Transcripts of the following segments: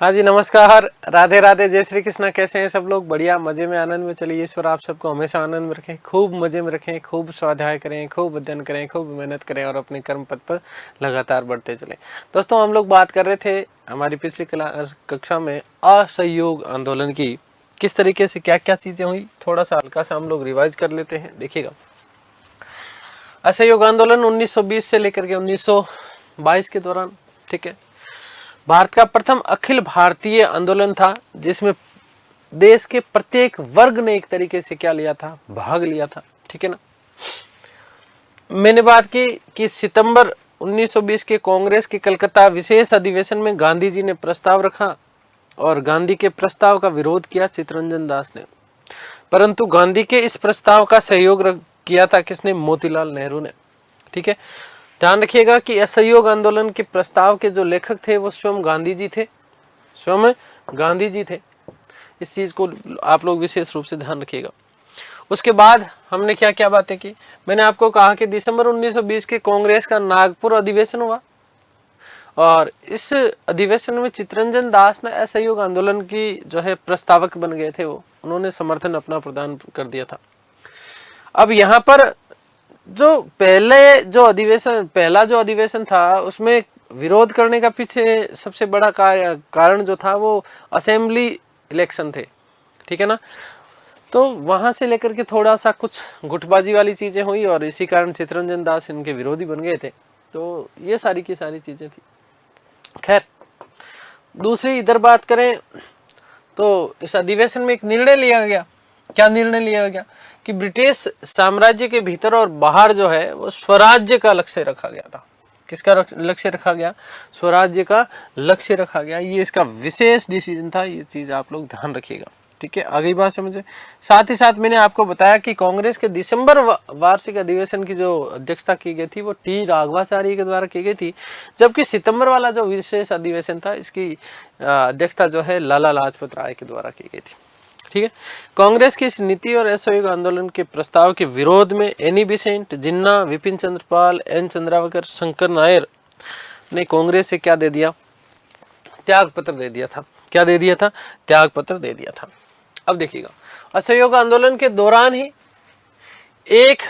हाँ जी, नमस्कार, राधे राधे, जय श्री कृष्णा। कैसे हैं सब लोग? बढ़िया, मजे में, आनंद में। चलिए, ईश्वर आप सबको हमेशा आनंद में रखें, खूब मजे में रखें, खूब स्वाध्याय करें, खूब अध्ययन करें, खूब मेहनत करें और अपने कर्म पथ पर लगातार बढ़ते चलें। दोस्तों, हम लोग बात कर रहे थे हमारी पिछली कक्षा में असहयोग आंदोलन की, किस तरीके से क्या क्या चीजें हुई, थोड़ा सा हल्का सा हम लोग रिवाइज कर लेते हैं। देखिएगा, असहयोग आंदोलन 1920 से लेकर के 1922 के दौरान, ठीक है, भारत का प्रथम अखिल भारतीय आंदोलन था, जिसमें देश के प्रत्येक वर्ग ने एक तरीके से क्या लिया था, भाग लिया था। ठीक है ना। मैंने बात की कि सितंबर 1920 के कांग्रेस के कलकत्ता विशेष अधिवेशन में गांधी जी ने प्रस्ताव रखा और गांधी के प्रस्ताव का विरोध किया चित्तरंजन दास ने, परंतु गांधी के इस प्रस्ताव का सहयोग किया था किसने? मोतीलाल नेहरू ने। ठीक है, ध्यान रखिएगा कि असहयोग आंदोलन के प्रस्ताव के जो लेखक थे वो स्वयं गांधी जी थे, स्वयं गांधी जी थे। इस चीज को आप लोग विशेष रूप से ध्यान रखिएगा। उसके बाद हमने क्या क्या बातें की? मैंने आपको कहा कि दिसंबर 1920 के कांग्रेस का नागपुर अधिवेशन हुआ और इस अधिवेशन में चित्तरंजन दास ने असहयोग आंदोलन की जो है प्रस्तावक बन गए थे, वो उन्होंने समर्थन अपना प्रदान कर दिया था। अब यहाँ पर जो पहला जो अधिवेशन था, उसमें विरोध करने का पीछे सबसे बड़ा कारण जो था वो असेंबली इलेक्शन थे। ठीक है ना। तो वहां से लेकर के थोड़ा सा कुछ गुटबाजी वाली चीजें हुई और इसी कारण चित्तरंजन दास इनके विरोधी बन गए थे। तो ये सारी की सारी चीजें थी। खैर, दूसरी इधर बात करें तो इस अधिवेशन में एक निर्णय लिया गया। क्या निर्णय लिया गया? कि ब्रिटिश साम्राज्य के भीतर और बाहर जो है वो स्वराज्य का लक्ष्य रखा गया था। किसका लक्ष्य रखा गया? स्वराज्य का लक्ष्य रखा गया। ये इसका विशेष डिसीजन था, ये चीज आप लोग ध्यान रखिएगा। ठीक है, आगे बात समझे। साथ ही साथ मैंने आपको बताया कि कांग्रेस के दिसंबर वार्षिक अधिवेशन की जो अध्यक्षता की गई थी वो टी राघवाचारी के द्वारा की गई थी, जबकि सितंबर वाला जो विशेष अधिवेशन था इसकी अध्यक्षता जो है लाला लाजपत राय के द्वारा की गई थी। ठीक है, कांग्रेस की इस नीति और असहयोग आंदोलन के प्रस्ताव के विरोध में एनी बेसेंट, जिन्ना, विपिन चंद्र पाल, एन चंद्रावकर, शंकर नायर ने कांग्रेस से क्या दे दिया? त्याग पत्र दे दिया था। क्या दे दिया था? त्याग पत्र दे दिया था। अब देखिएगा, असहयोग आंदोलन के दौरान ही 1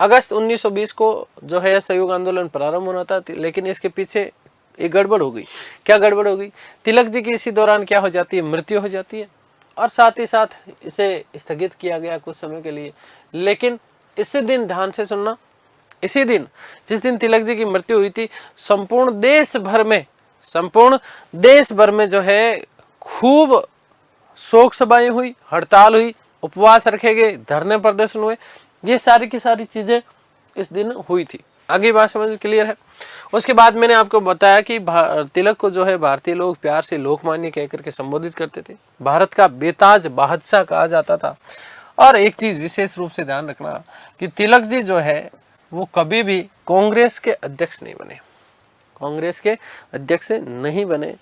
अगस्त 1920 को जो है असहयोग आंदोलन प्रारंभ होना था, लेकिन इसके पीछे एक गड़बड़ हो गई। क्या गड़बड़ हो गई? तिलक जी की इसी दौरान क्या हो जाती है? मृत्यु हो जाती है और साथ ही साथ इसे स्थगित किया गया कुछ समय के लिए। लेकिन इसी दिन, ध्यान से सुनना, इसी दिन जिस दिन तिलक जी की मृत्यु हुई थी, संपूर्ण देश भर में जो है खूब शोक सभाएं हुई, हड़ताल हुई, उपवास रखे गए, धरने प्रदर्शन हुए। ये सारी की सारी चीजें इस दिन हुई थी। आगे बात समझ क्लियर है। उसके बाद मैंने आपको बताया कि तिलक को जो है भारतीय लोग प्यार से लोकमान्य कहकर के संबोधित करते थे, भारत का बेताज बादशाह कहा जाता था। और एक चीज विशेष रूप से ध्यान रखना कि तिलक जी जो है वो कभी भी कांग्रेस के अध्यक्ष नहीं बने, कांग्रेस के अध्यक्ष नहीं बने।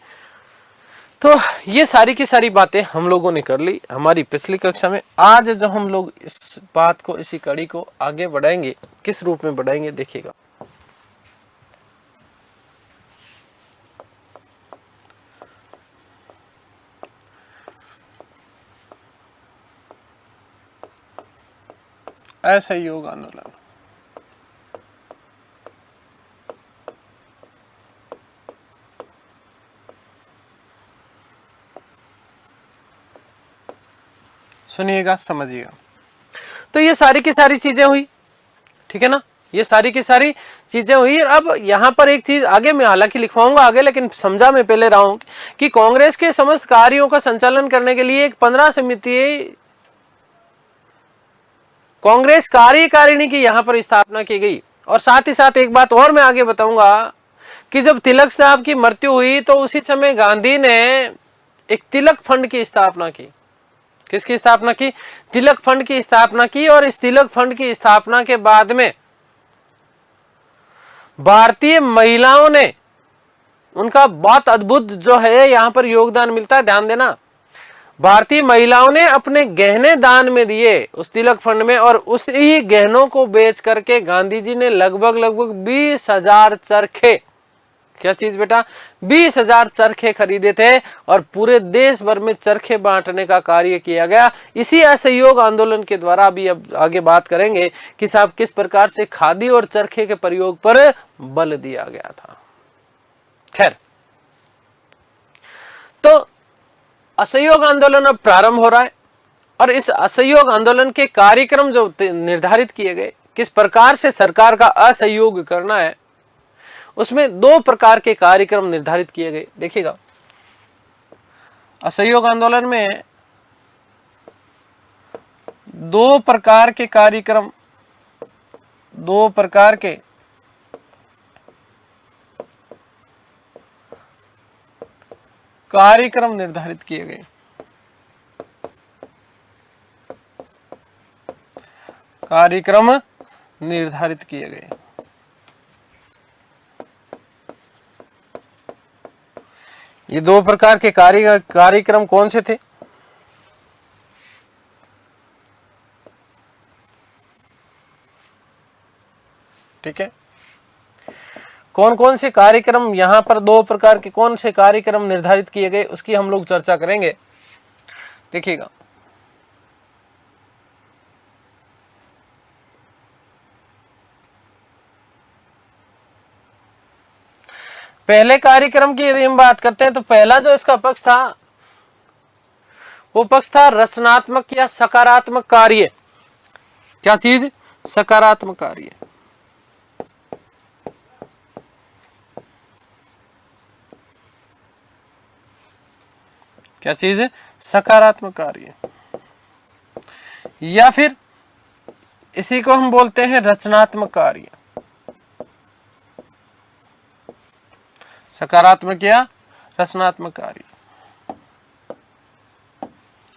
तो ये सारी की सारी बातें हम लोगों ने कर ली हमारी पिछली कक्षा में। आज जो हम लोग इस बात को, इसी कड़ी को आगे बढ़ाएंगे, किस रूप में बढ़ाएंगे देखिएगा। असहयोग आंदोलन, सुनिएगा, समझिएगा। तो ये सारी की सारी चीजें हुई। ठीक है ना, ये सारी की सारी चीजें हुई। अब यहां पर एक चीज आगे मैं हालांकि लिखवाऊंगा आगे, लेकिन समझा मैं पहले रहा हूं कि कांग्रेस के समस्त कार्यों का संचालन करने के लिए एक 15 समिति कांग्रेस कार्यकारिणी की यहां पर स्थापना की गई। और साथ ही साथ एक बात और मैं आगे बताऊंगा कि जब तिलक साहब की मृत्यु हुई तो उसी समय गांधी ने एक तिलक फंड की स्थापना की। किसकी स्थापना की? तिलक फंड की स्थापना की। और इस तिलक फंड की स्थापना के बाद में भारतीय महिलाओं ने, उनका बहुत अद्भुत जो है यहां पर योगदान मिलता है, ध्यान देना। भारतीय महिलाओं ने अपने गहने दान में दिए उस तिलक फंड में, और उसी गहनों को बेच करके गांधी जी ने लगभग 20,000 चरखे क्या चीज बेटा? 20,000 चरखे खरीदे थे और पूरे देश भर में चरखे बांटने का कार्य किया गया। इसी असहयोग आंदोलन के द्वारा अभी अब आगे बात करेंगे कि साहब किस प्रकार से खादी और चरखे के प्रयोग पर बल दिया गया था। खैर, तो असहयोग आंदोलन अब प्रारंभ हो रहा है और इस असहयोग आंदोलन के कार्यक्रम जो निर्धारित किए गए, किस प्रकार से सरकार का असहयोग करना है, उसमें 2 प्रकार के कार्यक्रम निर्धारित किए गए। देखिएगा, असहयोग आंदोलन में 2 प्रकार के कार्यक्रम, 2 प्रकार के कार्यक्रम निर्धारित किए गए। कार्यक्रम निर्धारित किए गए। ये 2 प्रकार के कार्यक्रम कौन से थे? ठीक है, कौन कौन से कार्यक्रम यहां पर 2 प्रकार के कौन से कार्यक्रम निर्धारित किए गए, उसकी हम लोग चर्चा करेंगे। देखिएगा, पहले कार्यक्रम की यदि हम बात करते हैं तो पहला जो इसका पक्ष था वो पक्ष था रचनात्मक या सकारात्मक कार्य। क्या चीज? सकारात्मक कार्य। क्या चीज है? सकारात्मक कार्य, या फिर इसी को हम बोलते हैं रचनात्मक कार्य। सकारात्मक या रचनात्मक कार्य।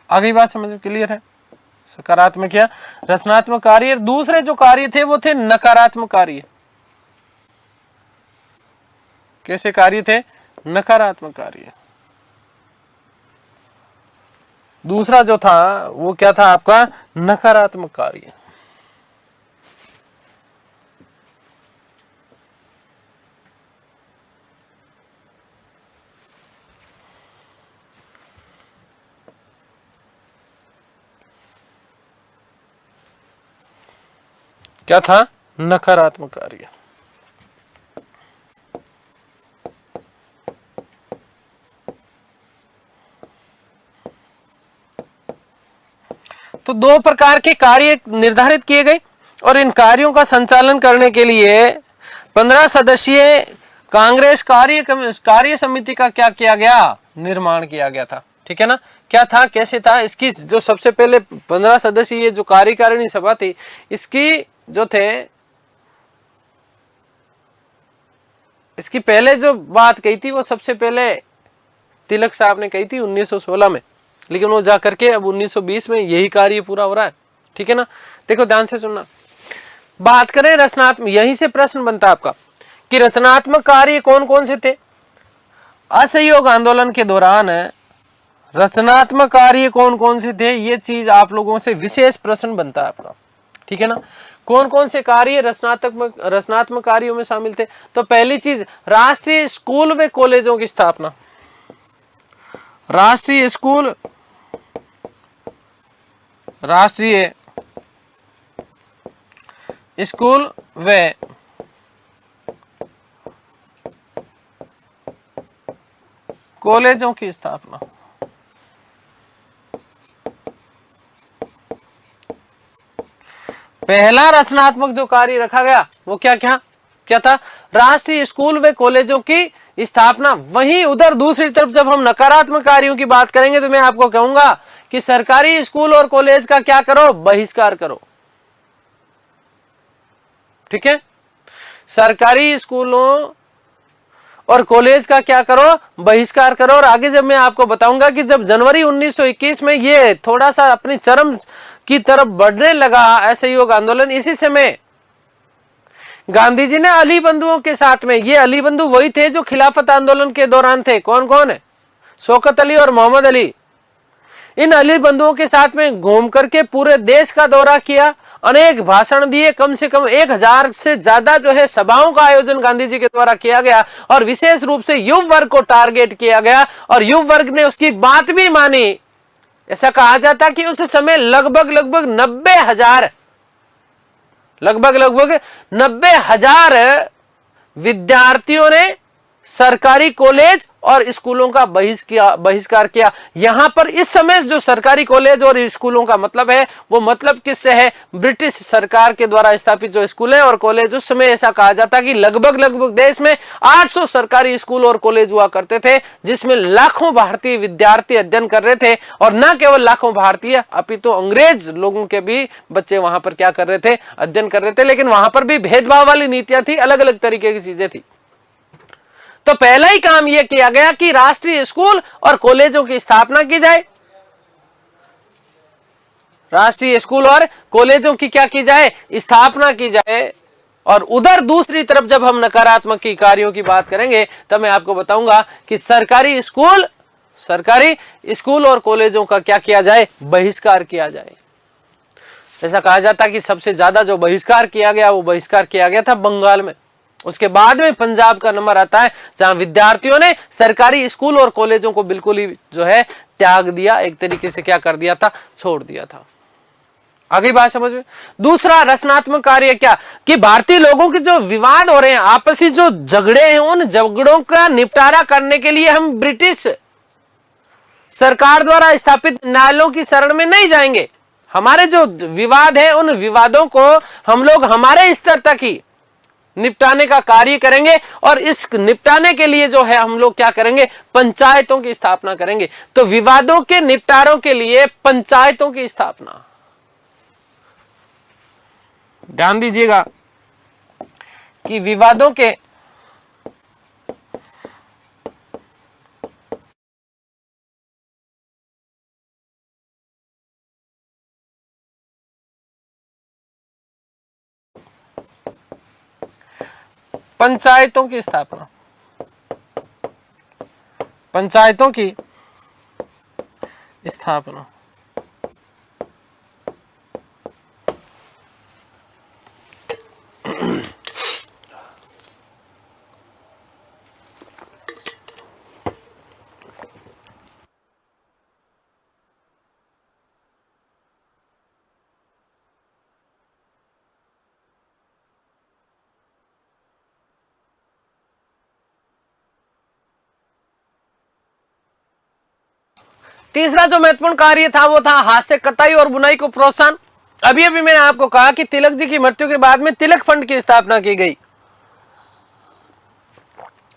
आगे बात समझ में क्लियर है? सकारात्मक या रचनात्मक कार्य। दूसरे जो कार्य थे वो थे नकारात्मक कार्य। कैसे कार्य थे? नकारात्मक कार्य। दूसरा जो था वो क्या था आपका? नकारात्मक कार्य। क्या था? नकारात्मक कार्य। तो 2 प्रकार के कार्य निर्धारित किए गए और इन कार्यों का संचालन करने के लिए 15 सदस्यीय कांग्रेस कार्य समिति का क्या किया गया? निर्माण किया गया था। ठीक है ना? क्या था, कैसे था? इसकी जो सबसे पहले 15 सदस्यीय जो कार्यकारिणी सभा थी, इसकी जो थे, इसकी पहले जो बात कही थी वो सबसे पहले तिलक साहब ने कही थी 1916 में, लेकिन वो जाकर के अब 1920 में यही कार्य पूरा हो रहा है। ठीक है ना? देखो ध्यान से सुनना। बात करें रचनात्मक, यहीं से प्रश्न बनता है आपका कि रचनात्मक कार्य कौन कौन से थे। असहयोग आंदोलन के दौरान रचनात्मक कार्य कौन कौन से थे, ये चीज आप लोगों से विशेष प्रश्न बनता है आपका। ठीक है ना? कौन कौन से कार्य रचनात्मक कार्यों में शामिल थे? तो पहली चीज, राष्ट्रीय स्कूल व कॉलेजों की स्थापना। राष्ट्रीय स्कूल व कॉलेजों की स्थापना। पहला रचनात्मक जो कार्य रखा गया वो क्या था? राष्ट्रीय स्कूल व कॉलेजों की स्थापना। वहीं उधर दूसरी तरफ जब हम नकारात्मक कार्यों की बात करेंगे तो मैं आपको कहूंगा कि सरकारी स्कूल और कॉलेज का क्या करो? बहिष्कार करो। ठीक है? सरकारी स्कूलों और कॉलेज का क्या करो? बहिष्कार करो। और आगे जब मैं आपको बताऊंगा कि जब जनवरी 1921 में ये थोड़ा सा अपनी चरम की तरफ बढ़ने लगा असहयोग आंदोलन, इसी समय गांधी जी ने अली बंधुओं के साथ में, ये अली बंधु वही थे जो खिलाफत आंदोलन के दौरान थे। कौन कौन है? शौकत अली और मोहम्मद अली। इन अली बंधुओं के साथ में घूम करके पूरे देश का दौरा किया अनेक भाषण दिए, कम से कम 1000 से ज्यादा जो है सभाओं का आयोजन गांधी जी के द्वारा किया गया और विशेष रूप से युवा वर्ग को टारगेट किया गया और युवा वर्ग ने उसकी बात भी मानी। ऐसा कहा जाता कि उस समय लगभग 90,000 विद्यार्थियों ने सरकारी कॉलेज और स्कूलों का बहिष्कार किया। यहां पर इस समय जो सरकारी कॉलेज और स्कूलों का मतलब है वो मतलब किससे है? ब्रिटिश सरकार के द्वारा स्थापित जो स्कूल है और कॉलेज। उस समय ऐसा कहा जाता कि लगभग देश में 800 सरकारी स्कूल और कॉलेज हुआ करते थे जिसमें लाखों भारतीय विद्यार्थी अध्ययन कर रहे थे और न केवल लाखों भारतीय अपितु अंग्रेज लोगों के भी बच्चे वहां पर क्या कर रहे थे? अध्ययन कर रहे थे। लेकिन वहां पर भी भेदभाव वाली नीतियां थी, अलग अलग तरीके की चीजें थी। तो पहला ही काम यह किया गया कि राष्ट्रीय स्कूल और कॉलेजों की स्थापना की जाए। राष्ट्रीय स्कूल और कॉलेजों की क्या की जाए? स्थापना की जाए। और उधर दूसरी तरफ जब हम नकारात्मक की कार्यों की बात करेंगे तब मैं आपको बताऊंगा कि सरकारी स्कूल और कॉलेजों का क्या किया जाए? बहिष्कार किया जाए। ऐसा कहा जाता कि सबसे ज्यादा जो बहिष्कार किया गया वो बहिष्कार किया गया था बंगाल में। उसके बाद में पंजाब का नंबर आता है जहां विद्यार्थियों ने सरकारी स्कूल और कॉलेजों को बिल्कुल ही जो है त्याग दिया, एक तरीके से क्या कर दिया था? छोड़ दिया था। आगे बात समझ में। दूसरा रचनात्मक कार्य क्या कि भारतीय लोगों के जो विवाद हो रहे हैं, आपसी जो झगड़े हैं, उन झगड़ों का निपटारा करने के लिए हम ब्रिटिश सरकार द्वारा स्थापित न्यायालयों की शरण में नहीं जाएंगे। हमारे जो विवाद है उन विवादों को हम लोग हमारे स्तर तक ही निपटाने का कार्य करेंगे और इस निपटाने के लिए जो है हम लोग क्या करेंगे? पंचायतों की स्थापना करेंगे। तो विवादों के निपटारों के लिए पंचायतों की स्थापना, ध्यान दीजिएगा कि विवादों के पंचायतों की स्थापना, पंचायतों की स्थापना। तीसरा जो महत्वपूर्ण कार्य था वो था हाथ से कताई और बुनाई को प्रोत्साहन। अभी अभी मैंने आपको कहा कि तिलक जी की मृत्यु के बाद में तिलक फंड की स्थापना की गई।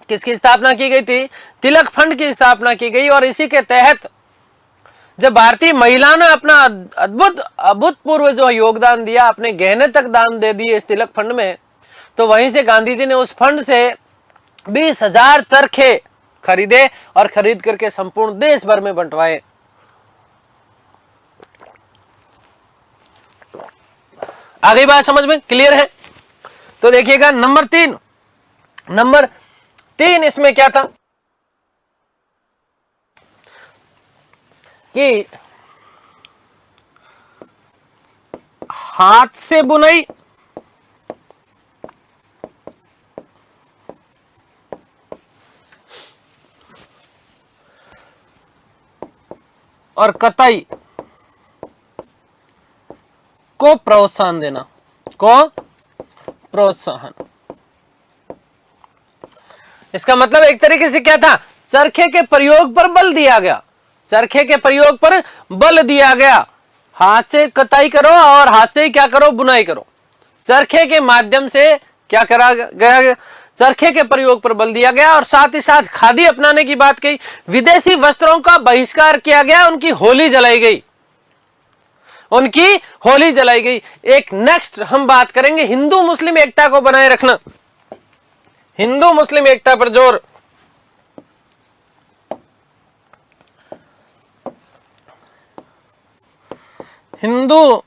किसकी स्थापना की गई थी? तिलक फंड की स्थापना की गई। और इसी के तहत जब भारतीय महिलाओं ने अपना अभूतपूर्व जो योगदान दिया, अपने गहने तक दान दे दिए इस तिलक फंड में, तो वहीं से गांधी जी ने उस फंड से 20,000 चरखे खरीदे और खरीद करके संपूर्ण देश भर में बंटवाए। आगे बात समझ में क्लियर है? तो देखिएगा नंबर 3 इसमें क्या था कि हाथ से बुनाई और कताई को प्रोत्साहन देना, इसका मतलब एक तरीके से क्या था? चरखे के प्रयोग पर बल दिया गया। चरखे के प्रयोग पर बल दिया गया। हाथ से कताई करो और हाथ से ही क्या करो? बुनाई करो। चरखे के माध्यम से क्या करा गया? चरखे के प्रयोग पर बल दिया गया। और साथ ही साथ खादी अपनाने की बात कही। विदेशी वस्त्रों का बहिष्कार किया गया। उनकी होली जलाई गई। एक नेक्स्ट हम बात करेंगे हिंदू मुस्लिम एकता को बनाए रखना। हिंदू मुस्लिम एकता पर जोर। हिंदू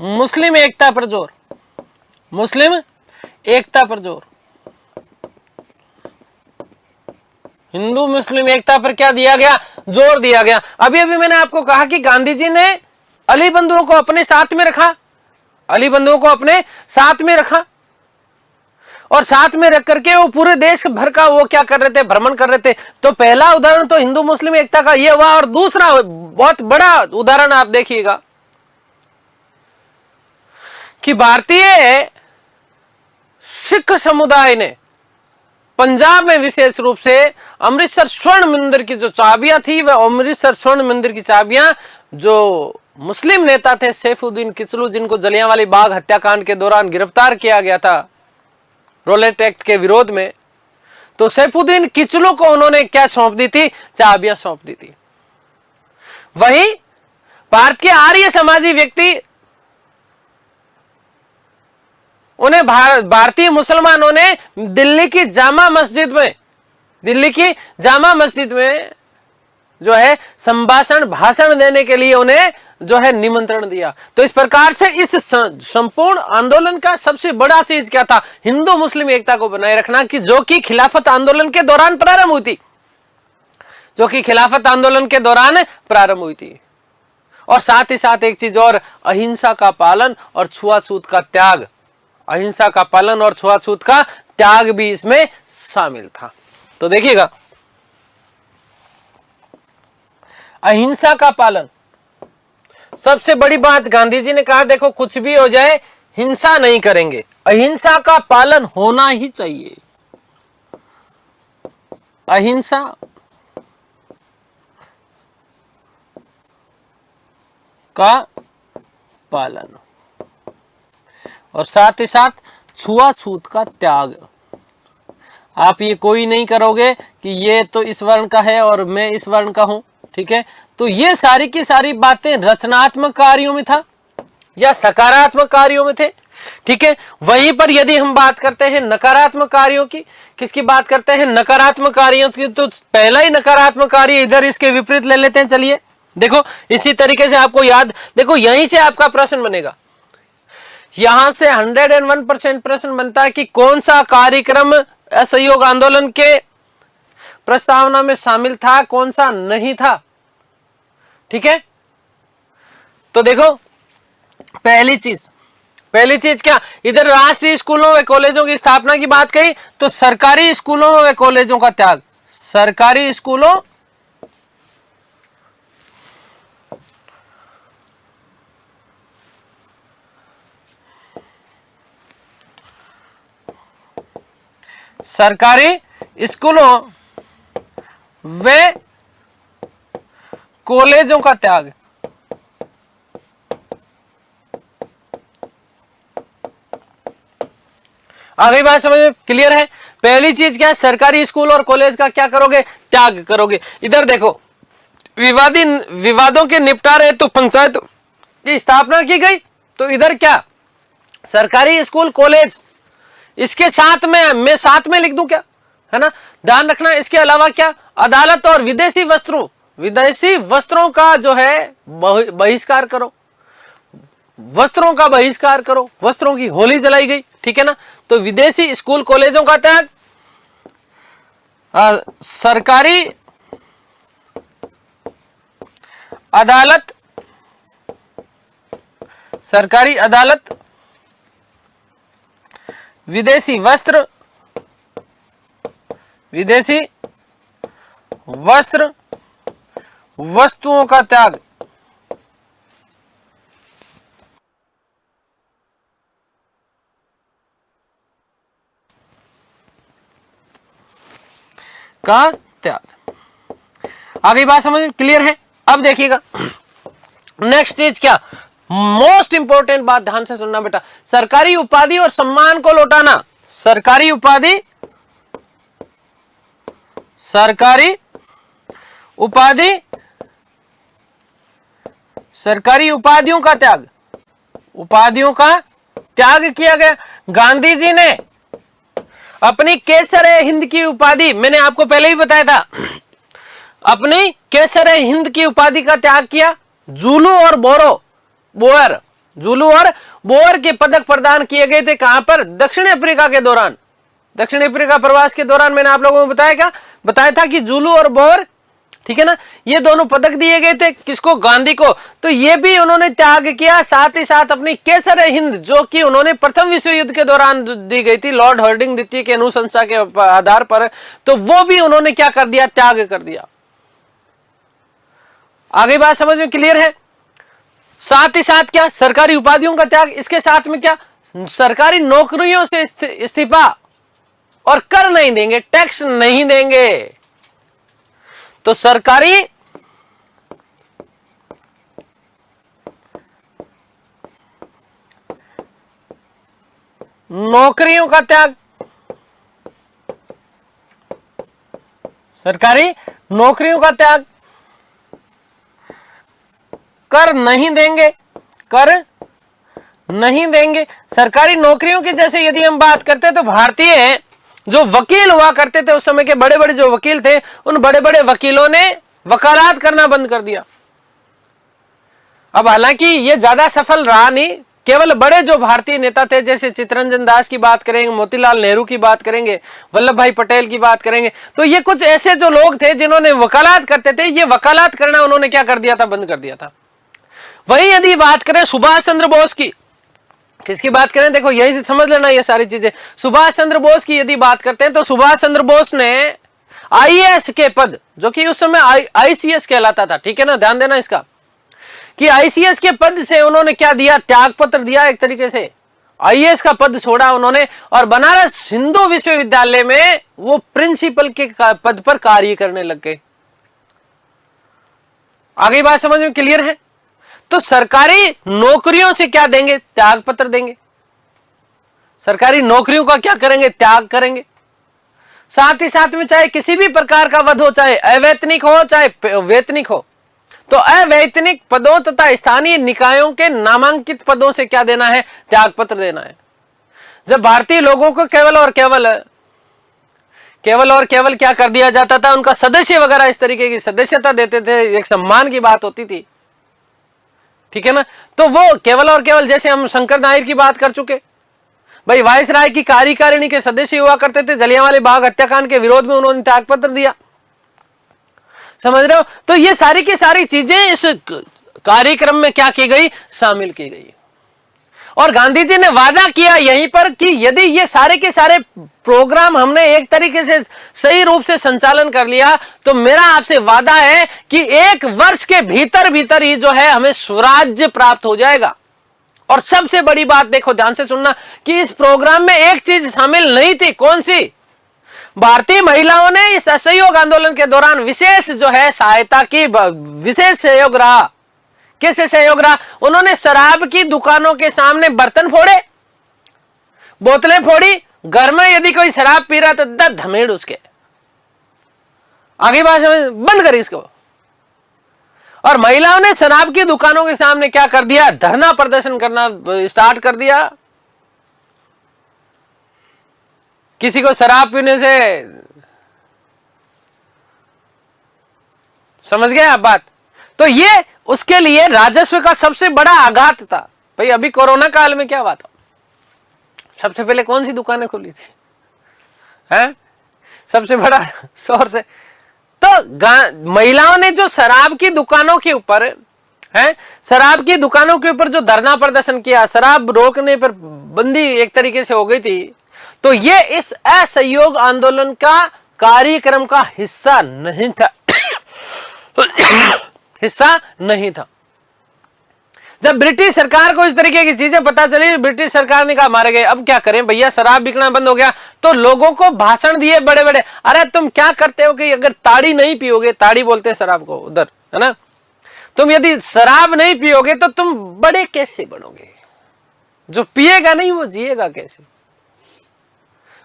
मुस्लिम एकता पर जोर। मुस्लिम एकता पर जोर। हिंदू मुस्लिम एकता पर क्या दिया गया? जोर दिया गया। अभी अभी मैंने आपको कहा कि गांधी जी ने अली बंधुओं को अपने साथ में रखा, अली बंधुओं को अपने साथ में रखा, और साथ में रख करके वो पूरे देश भर का वो क्या कर रहे थे, भ्रमण कर रहे थे। तो पहला उदाहरण तो हिंदू मुस्लिम एकता का ये हुआ, और दूसरा बहुत बड़ा उदाहरण आप देखिएगा कि भारतीय सिख समुदाय ने पंजाब में विशेष रूप से अमृतसर स्वर्ण मंदिर की जो चाबियां थी, वह अमृतसर स्वर्ण मंदिर की चाबियां जो मुस्लिम नेता थे सैफुद्दीन किचलू, जिनको जलियांवाला बाग हत्याकांड के दौरान गिरफ्तार किया गया था रोलेट एक्ट के विरोध में, तो सैफुद्दीन किचलू को उन्होंने क्या सौंप दी थी, चाबियां सौंप दी थी। वही भारत के आर्य समाजी व्यक्ति, उन्हें भारतीय मुसलमानों ने दिल्ली की जामा मस्जिद में जो है संभाषण भाषण देने के लिए उन्हें जो है निमंत्रण दिया। तो इस प्रकार से इस संपूर्ण आंदोलन का सबसे बड़ा चीज क्या था, हिंदू मुस्लिम एकता को बनाए रखना, कि जो कि खिलाफत आंदोलन के दौरान प्रारंभ हुई थी, जो कि खिलाफत आंदोलन के दौरान प्रारंभ हुई थी। और साथ ही साथ एक चीज और, अहिंसा का पालन और छुआछूत का त्याग, अहिंसा का पालन और छुआछूत का त्याग भी इसमें शामिल था। तो देखिएगा, अहिंसा का पालन सबसे बड़ी बात गांधी जी ने कहा, देखो कुछ भी हो जाए हिंसा नहीं करेंगे, अहिंसा का पालन होना ही चाहिए। अहिंसा का पालन और साथ ही साथ छुआछूत का त्याग। आप ये कोई नहीं करोगे कि ये तो इस वर्ण का है और मैं इस वर्ण का हूं, ठीक है। तो ये सारी की सारी बातें रचनात्मक कार्यों में था या सकारात्मक कार्यों में थे, ठीक है। वहीं पर यदि हम बात करते हैं नकारात्मक कार्यों की, किसकी बात करते हैं, नकारात्मक कार्यों की, तो पहला ही नकारात्मक कार्य इधर इसके विपरीत ले लेते हैं। चलिए देखो, इसी तरीके से आपको याद, देखो यहीं से आपका प्रश्न बनेगा, यहां से 101% प्रश्न बनता है कि कौन सा कार्यक्रम असहयोग आंदोलन के प्रस्तावना में शामिल था, कौन सा नहीं था, ठीक है। तो देखो, पहली चीज क्या, इधर राष्ट्रीय स्कूलों व कॉलेजों की स्थापना की बात कही, तो सरकारी स्कूलों व कॉलेजों का त्याग, सरकारी स्कूलों व कॉलेजों का त्याग। आगे बात समझ में क्लियर है। पहली चीज क्या है, सरकारी स्कूल और कॉलेज का क्या करोगे, त्याग करोगे। इधर देखो, विवादों के निपटारे तो पंचायत की स्थापना की गई, तो इधर क्या, सरकारी स्कूल कॉलेज, इसके साथ में मैं साथ में लिख दूं क्या, है ना, ध्यान रखना। इसके अलावा क्या, अदालत और विदेशी वस्त्रों का जो है बहिष्कार करो, वस्त्रों का बहिष्कार करो, वस्त्रों की होली जलाई गई, ठीक है ना। तो विदेशी स्कूल कॉलेजों का त्याग, सरकारी अदालत, विदेशी वस्त्र वस्तुओं का त्याग, का त्याग। आगे बात समझ में क्लियर है। अब देखिएगा नेक्स्ट चीज क्या, मोस्ट इंपोर्टेंट बात, ध्यान से सुनना बेटा, सरकारी उपाधि और सम्मान को लौटाना। सरकारी उपाधियों का त्याग, उपाधियों का त्याग किया गया। गांधी जी ने अपनी केसर-ए-हिंद की उपाधि, मैंने आपको पहले ही बताया था, अपनी केसर-ए-हिंद की उपाधि का त्याग किया। जुलू और बोअर के पदक प्रदान किए गए थे, कहां पर, दक्षिण अफ्रीका के दौरान, दक्षिण अफ्रीका प्रवास के दौरान। मैंने आप लोगों को बताया था कि जुलू और बोअर ठीक है ना। ये दोनों पदक दिए गए थे किसको, गांधी को। तो ये भी उन्होंने त्याग किया, साथ ही साथ अपनी केसर हिंद जो कि उन्होंने प्रथम विश्व युद्ध के दौरान दी गई थी लॉर्ड हार्डिंग द्वितीय के अनुशंसा के आधार पर, तो वो भी उन्होंने क्या कर दिया, त्याग कर दिया। आगे बात समझ में क्लियर है। साथ ही साथ क्या, सरकारी उपाधियों का त्याग, इसके साथ में क्या, सरकारी नौकरियों से इस्तीफा, और कर नहीं देंगे, टैक्स नहीं देंगे। तो सरकारी नौकरियों का त्याग, सरकारी नौकरियों का त्याग, कर नहीं देंगे, कर नहीं देंगे। सरकारी नौकरियों की जैसे यदि हम बात करते हैं तो भारतीय जो वकील हुआ करते थे उस समय के बड़े बड़े जो वकील थे, उन बड़े बड़े वकीलों ने वकालत करना बंद कर दिया। अब हालांकि ये ज्यादा सफल रहा नहीं, केवल बड़े जो भारतीय नेता थे जैसे चित्तरंजन दास की बात करेंगे, मोतीलाल नेहरू की बात करेंगे, वल्लभ भाई पटेल की बात करेंगे, तो ये कुछ ऐसे जो लोग थे जिन्होंने वकालत करते थे, ये वकालत करना उन्होंने क्या कर दिया था, बंद कर दिया था। वही यदि बात करें सुभाष चंद्र बोस की, किसकी बात करें, देखो यही से समझ लेना ये सारी चीजें। सुभाष चंद्र बोस की यदि बात करते हैं तो सुभाष चंद्र बोस ने आईएएस के पद, जो कि उस समय आईसीएस कहलाता था, ठीक है ना, ध्यान देना इसका, कि आईसीएस के पद से उन्होंने क्या दिया, त्याग पत्र दिया एक तरीके से, आईएएस का पद छोड़ा उन्होंने और बनारस हिंदू विश्वविद्यालय में वो प्रिंसिपल के पद पर कार्य करने लग गए। आगे बात समझ में क्लियर है। तो सरकारी नौकरियों से क्या देंगे, त्याग पत्र देंगे, सरकारी नौकरियों का क्या करेंगे, त्याग करेंगे। साथ ही साथ में चाहे किसी भी प्रकार का वध हो, चाहे अवैतनिक हो चाहे वेतनिक हो, तो अवैतनिक पदों तथा स्थानीय निकायों के नामांकित पदों से क्या देना है, त्याग पत्र देना है। जब भारतीय लोगों को केवल और केवल क्या कर दिया जाता था, उनका सदस्य वगैरह इस तरीके की सदस्यता देते थे, एक सम्मान की बात होती थी, ठीक है ना। तो वो केवल और केवल, जैसे हम शंकर नायर की बात कर चुके, भाई वायसराय की कार्यकारिणी के सदस्य हुआ करते थे, जलियांवाले बाग हत्याकांड के विरोध में उन्होंने त्याग पत्र दिया, समझ रहे हो। तो ये सारी की सारी चीजें इस कार्यक्रम में क्या की गई, शामिल की गई। और गांधी जी ने वादा किया यहीं पर कि यदि ये सारे के सारे प्रोग्राम हमने एक तरीके से सही रूप से संचालन कर लिया तो मेरा आपसे वादा है कि 1 वर्ष के भीतर भीतर ही जो है हमें स्वराज्य प्राप्त हो जाएगा। और सबसे बड़ी बात देखो, ध्यान से सुनना, कि इस प्रोग्राम में एक चीज शामिल नहीं थी, कौन सी, भारतीय महिलाओं ने इस असहयोग आंदोलन के दौरान विशेष जो है सहायता की, विशेष सहयोग रहा। कैसे सहयोग रहा, उन्होंने शराब की दुकानों के सामने बर्तन फोड़े, बोतलें फोड़ी, घर में यदि कोई शराब पी रहा तो धमेड़ उसके आगे बात बंद करी इसको। और महिलाओं ने शराब की दुकानों के सामने क्या कर दिया, धरना प्रदर्शन करना स्टार्ट कर दिया। किसी को शराब पीने से, समझ गए आप बात। तो ये उसके लिए राजस्व का सबसे बड़ा आघात था। भाई अभी कोरोना काल में क्या हुआ था, सबसे पहले कौन सी दुकानें खुली थी, हैं, सबसे बड़ा सोर्स है। तो महिलाओं ने जो शराब की दुकानों के ऊपर है, शराब की दुकानों के ऊपर जो धरना प्रदर्शन किया, शराब रोकने पर बंदी एक तरीके से हो गई थी, तो ये इस असहयोग आंदोलन का कार्यक्रम का हिस्सा नहीं था हिस्सा नहीं था। जब ब्रिटिश सरकार को इस तरीके की चीजें पता चली, ब्रिटिश सरकार ने कहा मारे गए, अब क्या करें भैया, शराब बिकना बंद हो गया। तो लोगों को भाषण दिए बड़े बड़े, अरे तुम क्या करते हो कि अगर ताड़ी नहीं पियोगे, ताड़ी बोलते हैं शराब को उधर, है ना, तुम यदि शराब नहीं पियोगे तो तुम बड़े कैसे बनोगे, जो पिएगा नहीं वो जिएगा कैसे,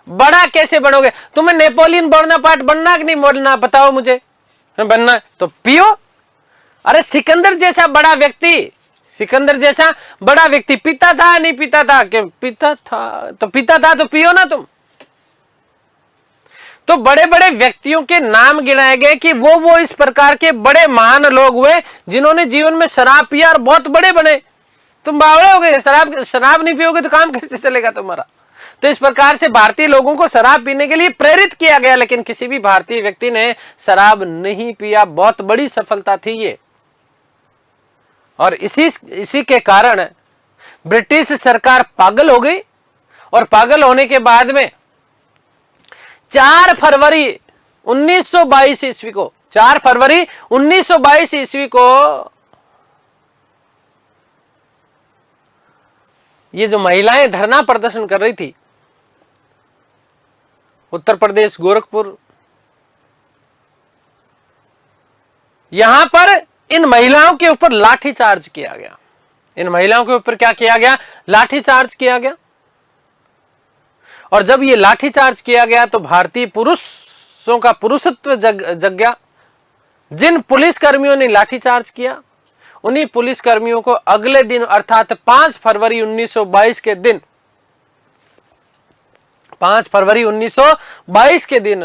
बड़ा कैसे बनोगे, तुम्हें नेपोलियन बोनापार्ट बनना कि नहीं बनना, बताओ मुझे, बनना है तो पियो। अरे सिकंदर जैसा बड़ा व्यक्ति, सिकंदर जैसा बड़ा व्यक्ति पीता था नहीं पीता था, कि पीता था तो पियो ना तुम। तो बड़े बड़े व्यक्तियों के नाम गिनाए गए कि वो इस प्रकार के बड़े महान लोग हुए जिन्होंने जीवन में शराब पिया और बहुत बड़े बने। तुम बावड़े हो गए, शराब नहीं पियोगे तो काम कैसे चलेगा तुम्हारा। तो इस प्रकार से भारतीय लोगों को शराब पीने के लिए प्रेरित किया गया, लेकिन किसी भी भारतीय व्यक्ति ने शराब नहीं पिया। बहुत बड़ी सफलता थी ये। और इसी के कारण ब्रिटिश सरकार पागल हो गई, और पागल होने के बाद में 4 फरवरी 1922 ईस्वी को 4 फरवरी 1922 ईस्वी को ये जो महिलाएं धरना प्रदर्शन कर रही थी उत्तर प्रदेश गोरखपुर, यहां पर इन महिलाओं के ऊपर लाठीचार्ज किया गया। इन महिलाओं के ऊपर क्या किया गया? लाठीचार्ज किया गया। और जब ये लाठीचार्ज किया गया तो भारतीय पुरुषों का पुरुषत्व जग गया। जिन पुलिस कर्मियों ने लाठीचार्ज किया, उन्हीं पुलिस कर्मियों को अगले दिन अर्थात 5 फरवरी 1922 के दिन 5 फरवरी 1922 के दिन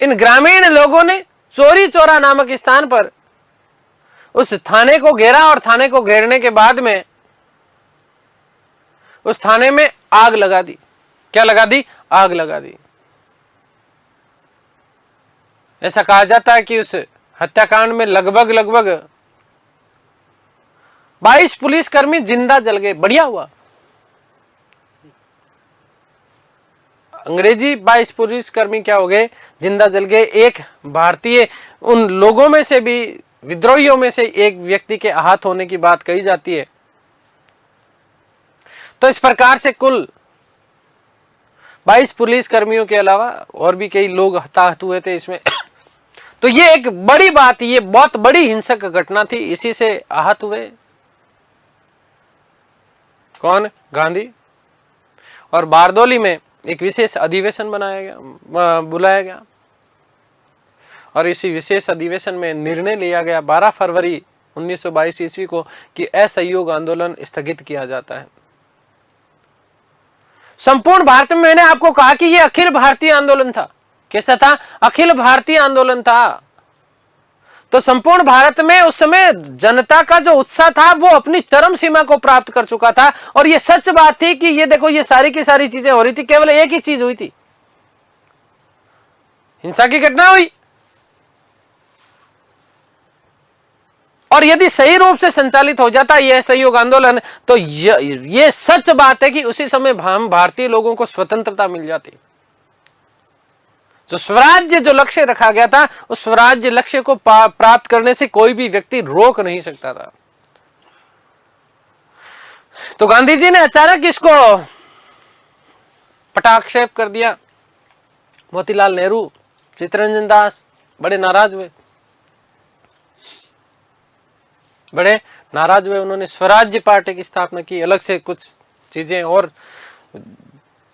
इन ग्रामीण लोगों ने चोरी चौरा नामक स्थान पर उस थाने को घेरा, और थाने को घेरने के बाद में उस थाने में आग लगा दी। क्या लगा दी? आग लगा दी। ऐसा कहा जाता है कि उस हत्याकांड में लगभग 22 पुलिसकर्मी जिंदा जल गए। बढ़िया हुआ। अंग्रेजी 22 पुलिसकर्मी क्या हो गए? जिंदा जल गए। एक भारतीय उन लोगों में से भी, विद्रोहियों में से एक व्यक्ति के आहत होने की बात कही जाती है। तो इस प्रकार से कुल 22 पुलिस कर्मियों के अलावा और भी कई लोग हताहत हुए थे इसमें। तो ये एक बड़ी बात, ये बहुत बड़ी हिंसक घटना थी। इसी से आहत हुए कौन? गांधी। और बारदोली में एक विशेष अधिवेशन बुलाया गया, और इसी विशेष अधिवेशन में निर्णय लिया गया 12 फरवरी 1922 ईस्वी को कि असहयोग आंदोलन स्थगित किया जाता है। संपूर्ण भारत में मैंने आपको कहा कि यह अखिल भारतीय आंदोलन था। कैसा था? अखिल भारतीय आंदोलन था। तो संपूर्ण भारत में उस समय जनता का जो उत्साह था वो अपनी चरम सीमा को प्राप्त कर चुका था। और ये सच बात थी कि ये देखो, ये सारी की सारी चीजें हो रही थी, केवल एक ही चीज हुई थी, हिंसा की घटना हुई। और यदि सही रूप से संचालित हो जाता यह सहयोग आंदोलन, तो ये सच बात है कि उसी समय हम भारतीय लोगों को स्वतंत्रता मिल जाती। जो स्वराज्य जो लक्ष्य रखा गया था, उस स्वराज्य लक्ष्य को प्राप्त करने से कोई भी व्यक्ति रोक नहीं सकता था। तो गांधी जी ने अचानक इसको पटाक्षेप कर दिया। मोतीलाल नेहरू, चित्तरंजन दास बड़े नाराज हुए, उन्होंने स्वराज्य पार्टी की स्थापना की। अलग से कुछ चीजें और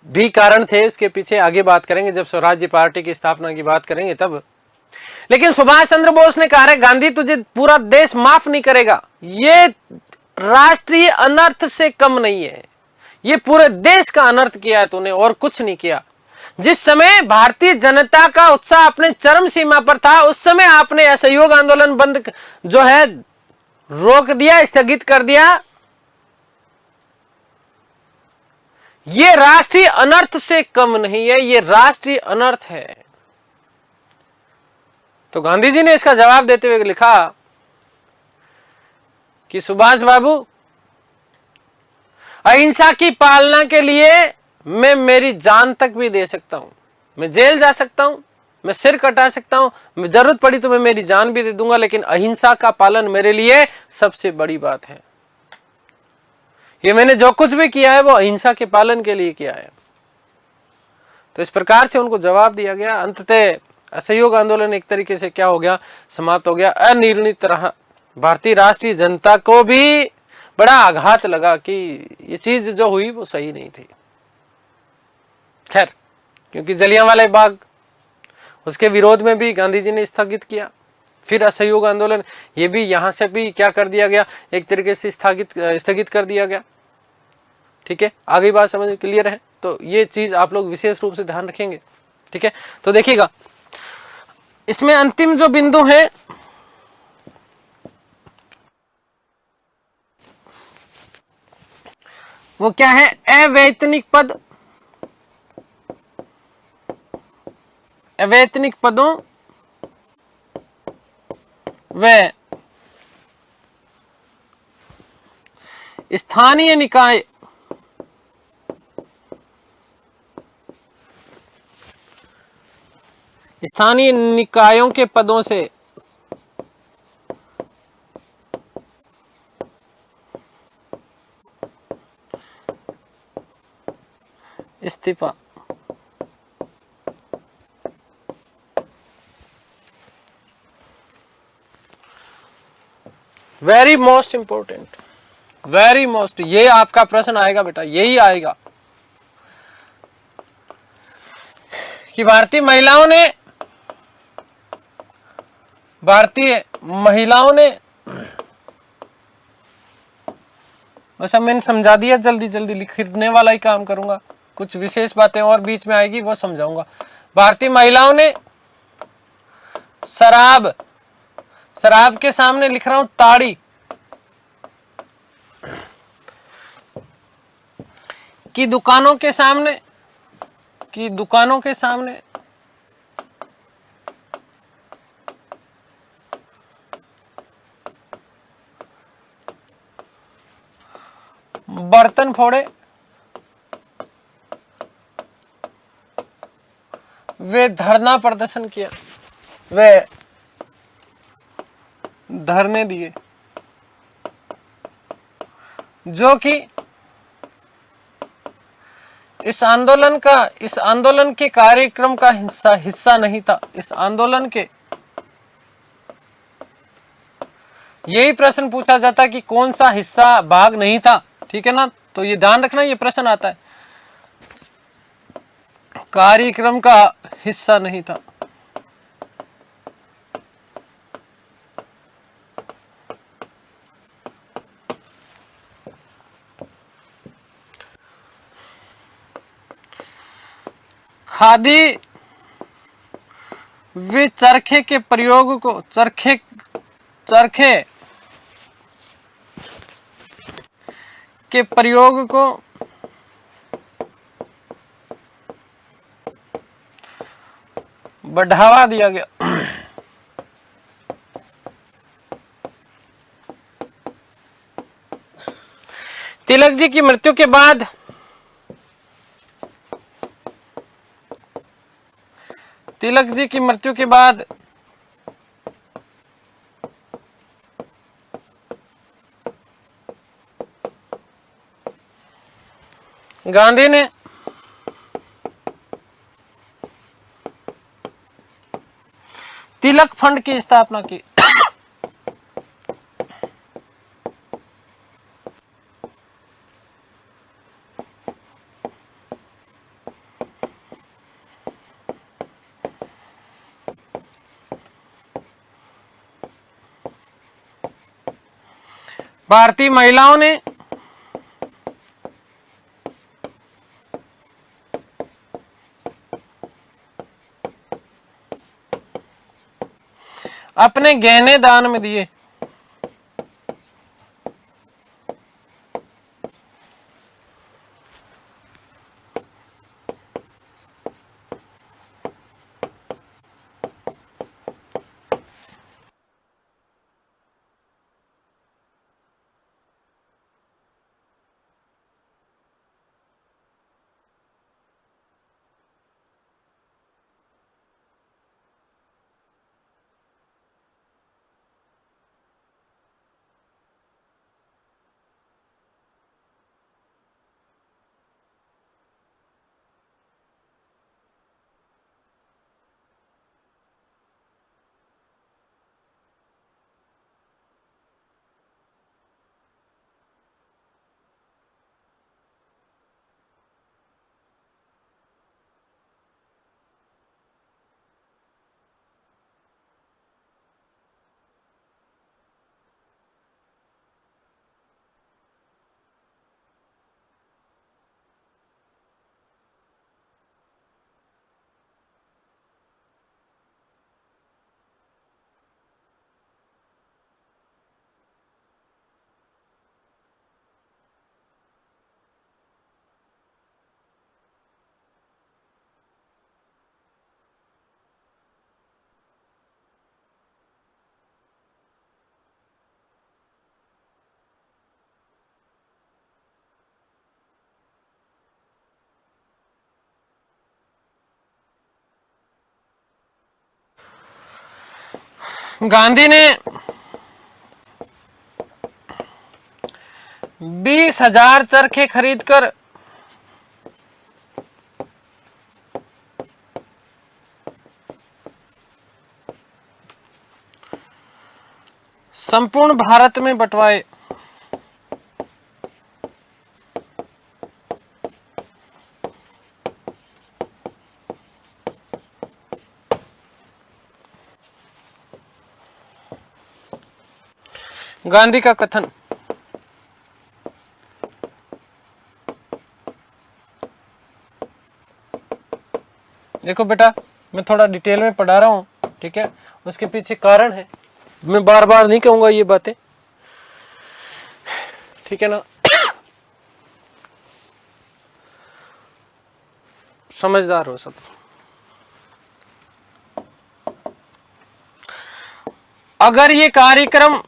भी कारण थे इसके पीछे, आगे बात करेंगे जब स्वराज्य पार्टी की स्थापना की बात करेंगे तब। लेकिन सुभाष चंद्र बोस ने कहा, गांधी तुझे पूरा देश माफ नहीं करेगा, ये राष्ट्रीय अनर्थ से कम नहीं है, ये पूरे देश का अनर्थ किया है तूने और कुछ नहीं किया। जिस समय भारतीय जनता का उत्साह अपने चरम सीमा पर था, उस समय आपने असहयोग आंदोलन बंद जो है रोक दिया, स्थगित कर दिया। ये राष्ट्रीय अनर्थ से कम नहीं है, ये राष्ट्रीय अनर्थ है। तो गांधी जी ने इसका जवाब देते हुए लिखा कि सुभाष बाबू, अहिंसा की पालना के लिए मैं मेरी जान तक भी दे सकता हूं, मैं जेल जा सकता हूं, मैं सिर कटा सकता हूं, मैं जरूरत पड़ी तो मैं मेरी जान भी दे दूंगा, लेकिन अहिंसा का पालन मेरे लिए सबसे बड़ी बात है। ये मैंने जो कुछ भी किया है वो अहिंसा के पालन के लिए किया है। तो इस प्रकार से उनको जवाब दिया गया। अंततः असहयोग आंदोलन एक तरीके से क्या हो गया? समाप्त हो गया। अनिर्णित रहा। भारतीय राष्ट्रीय जनता को भी बड़ा आघात लगा कि ये चीज जो हुई वो सही नहीं थी। खैर, क्योंकि जलियांवाला बाग, उसके विरोध में भी गांधी जी ने स्थगित किया। फिर असहयोग आंदोलन, ये भी यहां से भी क्या कर दिया गया? एक तरीके से स्थगित कर दिया गया। ठीक है, आगे बात समझ क्लियर है? तो ये चीज आप लोग विशेष रूप से ध्यान रखेंगे। ठीक है, तो देखिएगा इसमें अंतिम जो बिंदु है, वो क्या है? अवैतनिक पद, अवैतनिक पदों व स्थानीय निकाय स्थानीय निकायों के पदों से इस्तीफा। Very most important, very most, ये आपका प्रश्न आएगा बेटा, यही आएगा कि भारतीय महिलाओं ने वैसा मैंने समझा दिया, जल्दी जल्दी लिखने वाला ही काम करूंगा, कुछ विशेष बातें और बीच में आएगी वो समझाऊंगा। भारतीय महिलाओं ने शराब, शराब के सामने लिख रहा हूं ताड़ी, की दुकानों के सामने, की दुकानों के सामने बर्तन फोड़े, वे धरना प्रदर्शन किया, वे धरने दिए, जो कि इस आंदोलन के कार्यक्रम का हिस्सा नहीं था। इस आंदोलन के, यही प्रश्न पूछा जाता है कि कौन सा हिस्सा भाग नहीं था, ठीक है ना, तो ये ध्यान रखना, ये प्रश्न आता है, कार्यक्रम का हिस्सा नहीं था। खादी वे चरखे के प्रयोग को, चरखे के प्रयोग को बढ़ावा दिया गया। तिलक जी की मृत्यु के बाद गांधी ने तिलक फंड की स्थापना की। भारतीय महिलाओं ने अपने गहने दान में दिए। गांधी ने 20,000 चरखे खरीदकर संपूर्ण भारत में बंटवाए। गांधी का कथन। देखो बेटा, मैं थोड़ा डिटेल में पढ़ा रहा हूं, ठीक है, उसके पीछे कारण है, मैं बार बार नहीं कहूंगा ये बातें, ठीक है ना। समझदार हो सब। अगर ये कार्यक्रम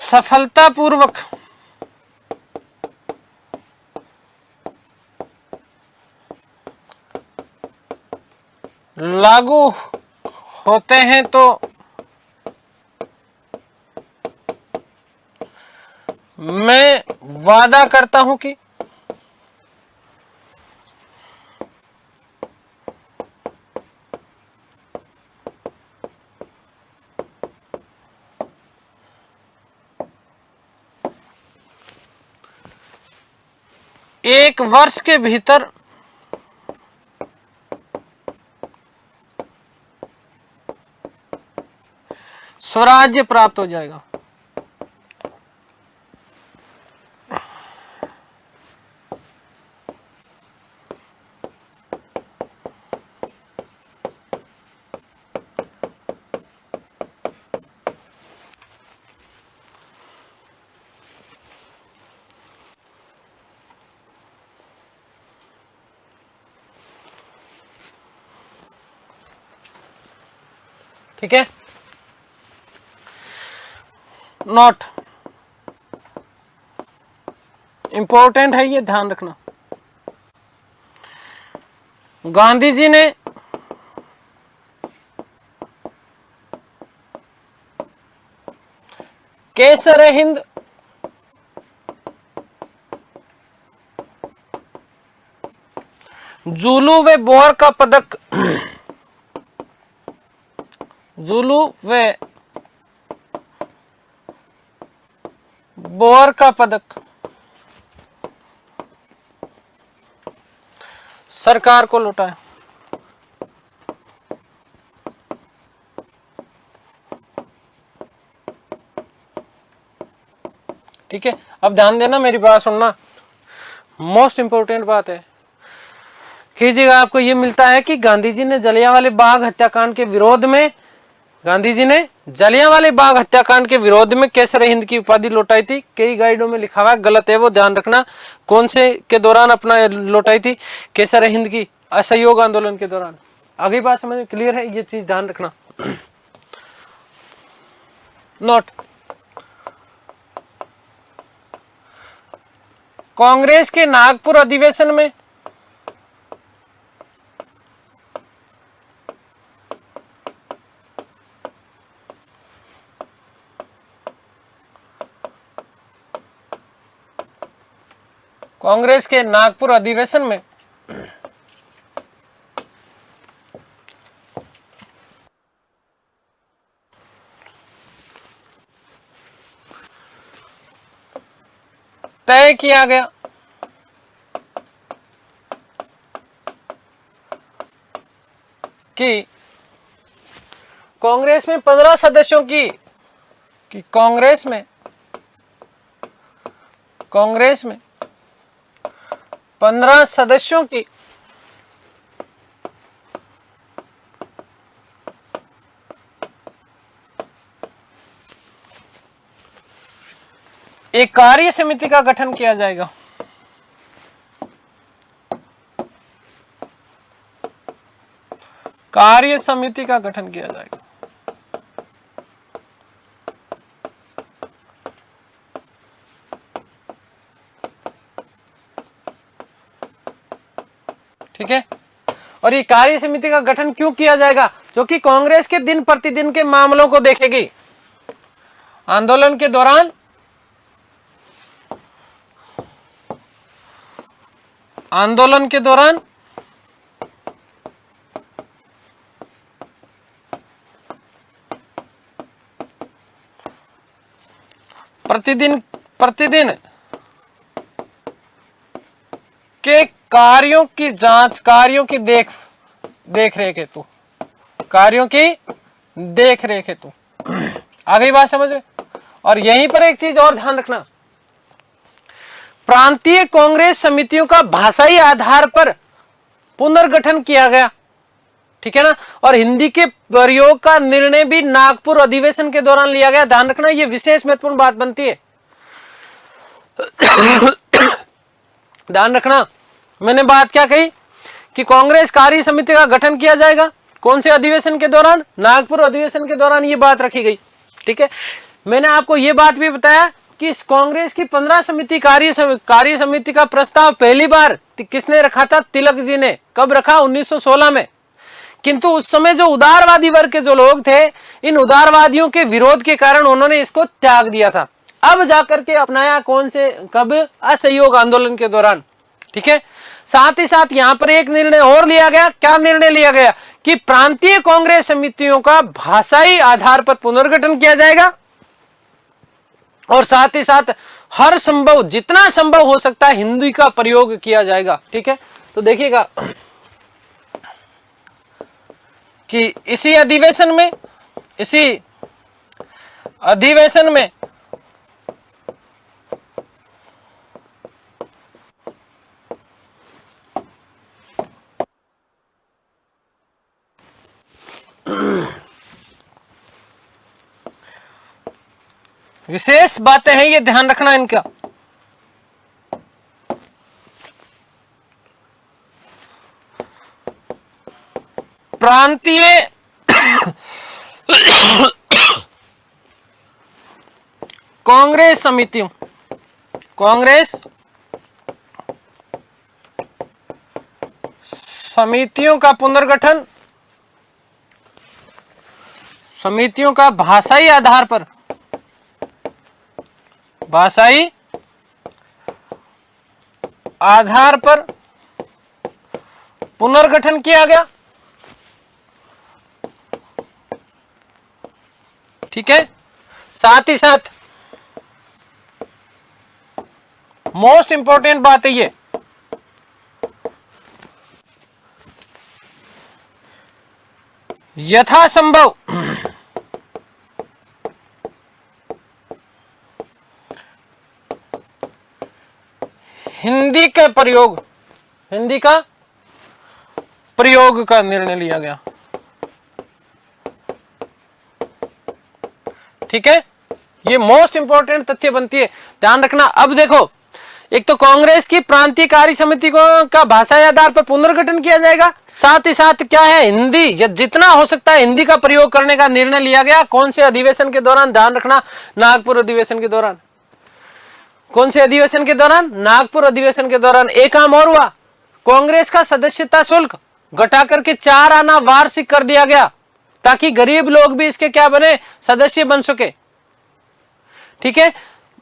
सफलतापूर्वक लागू होते हैं तो मैं वादा करता हूं कि एक वर्ष के भीतर स्वराज्य प्राप्त हो जाएगा। ठीक है, नोट इंपॉर्टेंट है, ये ध्यान रखना। गांधी जी ने केसर हिंद जुलू व बोर का पदक, जुलू व बोर का पदक सरकार को लौटाया। ठीक है, अब ध्यान देना, मेरी बात सुनना, मोस्ट इंपोर्टेंट बात है। कई जगह आपको यह मिलता है कि गांधी जी ने जलियांवाले बाग हत्याकांड के विरोध में, गांधी जी ने जलियांवाले बाग हत्याकांड के विरोध में केसर हिंद की उपाधि लौटाई थी। कई गाइडों में लिखा हुआ है, गलत है वो, ध्यान रखना। कौन से के दौरान अपना लौटाई थी? केसर हिंद की असहयोग आंदोलन के दौरान। आगे बात समझ में क्लियर है? ये चीज ध्यान रखना। नोट, कांग्रेस के नागपुर अधिवेशन में कांग्रेस के नागपुर अधिवेशन में तय किया गया कि कांग्रेस में 15 सदस्यों की कांग्रेस में 15 सदस्यों की एक कार्य समिति का गठन किया जाएगा। कार्य समिति का गठन किया जाएगा। ठीक है। और ये कार्य समिति का गठन क्यों किया जाएगा? जो कि कांग्रेस के दिन प्रतिदिन के मामलों को देखेगी। आंदोलन के दौरान प्रतिदिन के कार्यों की जांच, कार्यों की देख रेख हेतु, कार्यों की देख रेख हेतु। आ गई बात समझ में? और यहीं पर एक चीज और ध्यान रखना, प्रांतीय कांग्रेस समितियों का भाषाई आधार पर पुनर्गठन किया गया, ठीक है ना। और हिंदी के प्रयोग का निर्णय भी नागपुर अधिवेशन के दौरान लिया गया। ध्यान रखना, यह विशेष महत्वपूर्ण बात बनती है। ध्यान रखना, मैंने बात क्या कही कि कांग्रेस कार्य समिति का गठन किया जाएगा। कौन से अधिवेशन के दौरान? नागपुर अधिवेशन के दौरान ये बात रखी गई, ठीक है। मैंने आपको ये बात भी बताया कि इस कांग्रेस की 15 समिति कार्य समिति का प्रस्ताव पहली बार किसने रखा था? तिलक जी ने। कब रखा? 1916 में। किंतु उस समय जो उदारवादी वर्ग के जो लोग थे, इन उदारवादियों के विरोध के कारण उन्होंने इसको त्याग दिया था। अब जाकर के अपनाया कौन से? कब? असहयोग आंदोलन के दौरान, ठीक है। साथ ही साथ यहां पर एक निर्णय और लिया गया। क्या निर्णय लिया गया? कि प्रांतीय कांग्रेस समितियों का भाषाई आधार पर पुनर्गठन किया जाएगा और साथ ही साथ हर संभव, जितना संभव हो सकता है, हिंदी का प्रयोग किया जाएगा, ठीक है। तो देखिएगा कि इसी अधिवेशन में विशेष बातें हैं, ये ध्यान रखना इनका। प्रांतीय कांग्रेस समितियों का पुनर्गठन समितियों का भाषाई आधार पर पुनर्गठन किया गया, ठीक है। साथ ही साथ मोस्ट इंपॉर्टेंट बात है ये, यथासंभव हिंदी का प्रयोग का निर्णय लिया गया, ठीक है। ये मोस्ट इंपॉर्टेंट तथ्य बनती है, ध्यान रखना। अब देखो, एक तो कांग्रेस की प्रांतीय कार्य समिति का भाषाई आधार पर पुनर्गठन किया जाएगा, साथ ही साथ क्या है? हिंदी जितना हो सकता है हिंदी का प्रयोग करने का निर्णय लिया गया। कौन से अधिवेशन के दौरान? ध्यान रखना, नागपुर अधिवेशन के दौरान। कौन से अधिवेशन के दौरान? नागपुर अधिवेशन के दौरान। एक काम और हुआ, कांग्रेस का सदस्यता शुल्क घटा करके 4 आना वार्षिक कर दिया गया, ताकि गरीब लोग भी इसके क्या बने? सदस्य बन सके, ठीक है।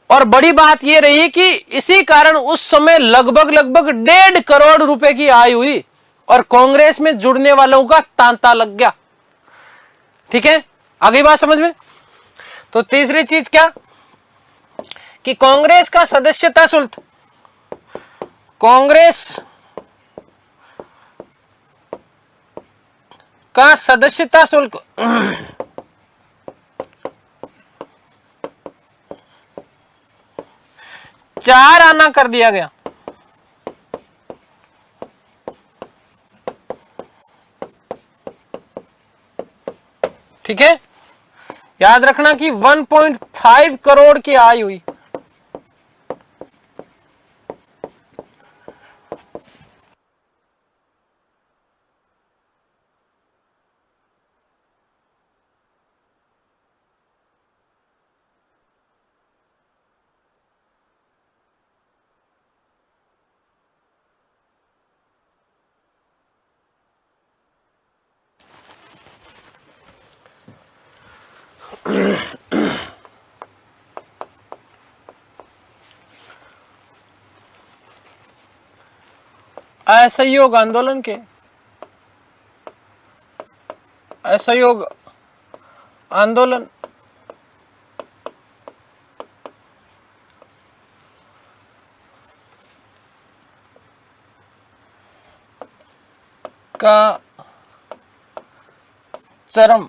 और बड़ी बात यह रही कि इसी कारण उस समय लगभग 1.5 करोड़ रुपए की आय हुई और कांग्रेस में जुड़ने वालों का तांता लग गया, ठीक है। आगे बात समझ में? तो तीसरी चीज क्या कि कांग्रेस का सदस्यता शुल्क, कांग्रेस का सदस्यता शुल्क 4 आना कर दिया गया, ठीक है। याद रखना कि 1.5 करोड़ की आय हुई। असहयोग आंदोलन के असहयोग आंदोलन का चरम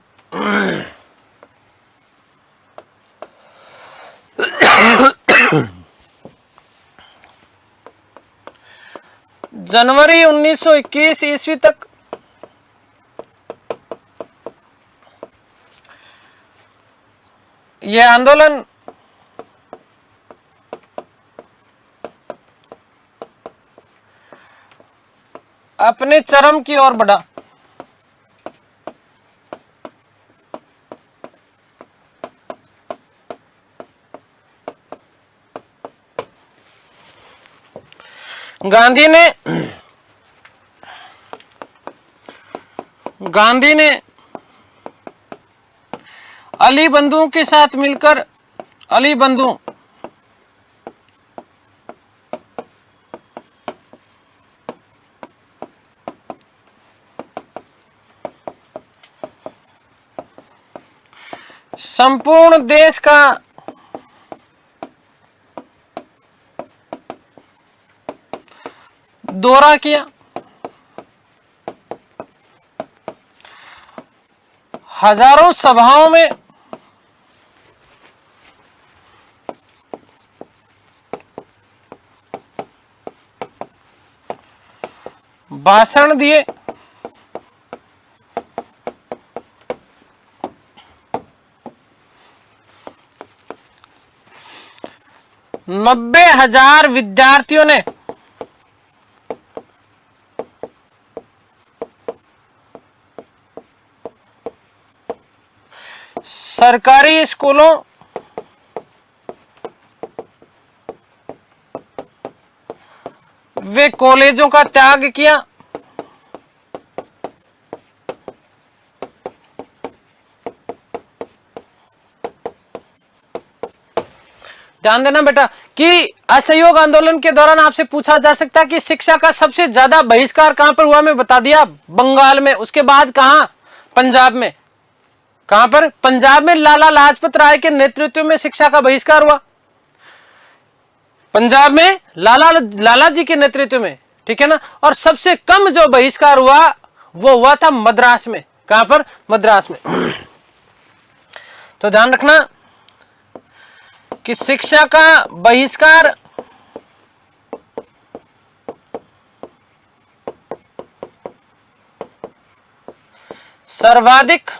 जनवरी 1921 ईस्वी तक यह आंदोलन अपने चरम की ओर बढ़ा। गांधी ने अली बंधुओं के साथ मिलकर अली बंधु संपूर्ण देश का दौरा किया। हजारों सभाओं में भाषण दिए। नब्बे हजार विद्यार्थियों ने सरकारी स्कूलों वे कॉलेजों का त्याग किया। ध्यान देना बेटा कि असहयोग आंदोलन के दौरान आपसे पूछा जा सकता है कि शिक्षा का सबसे ज्यादा बहिष्कार कहां पर हुआ। मैं बता दिया बंगाल में, उसके बाद कहां? पंजाब में। कहां पर? पंजाब में लाला लाजपत राय के नेतृत्व में शिक्षा का बहिष्कार हुआ। पंजाब में लाला जी के नेतृत्व में, ठीक है ना। और सबसे कम जो बहिष्कार हुआ वो हुआ था मद्रास में। कहां पर? मद्रास में। तो ध्यान रखना कि शिक्षा का बहिष्कार सर्वाधिक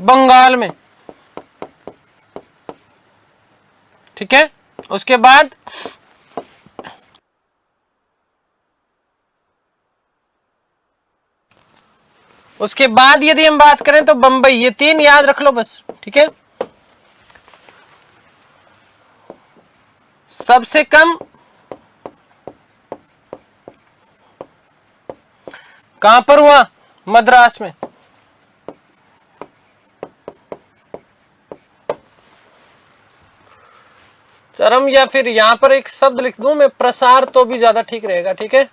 बंगाल में, ठीक है। उसके बाद यदि हम बात करें तो बंबई। ये तीन याद रख लो बस, ठीक है। सबसे कम कहां पर हुआ? मद्रास में। चरम, या फिर यहां पर एक शब्द लिख दूं मैं, प्रसार, तो भी ज्यादा ठीक रहेगा, ठीक है।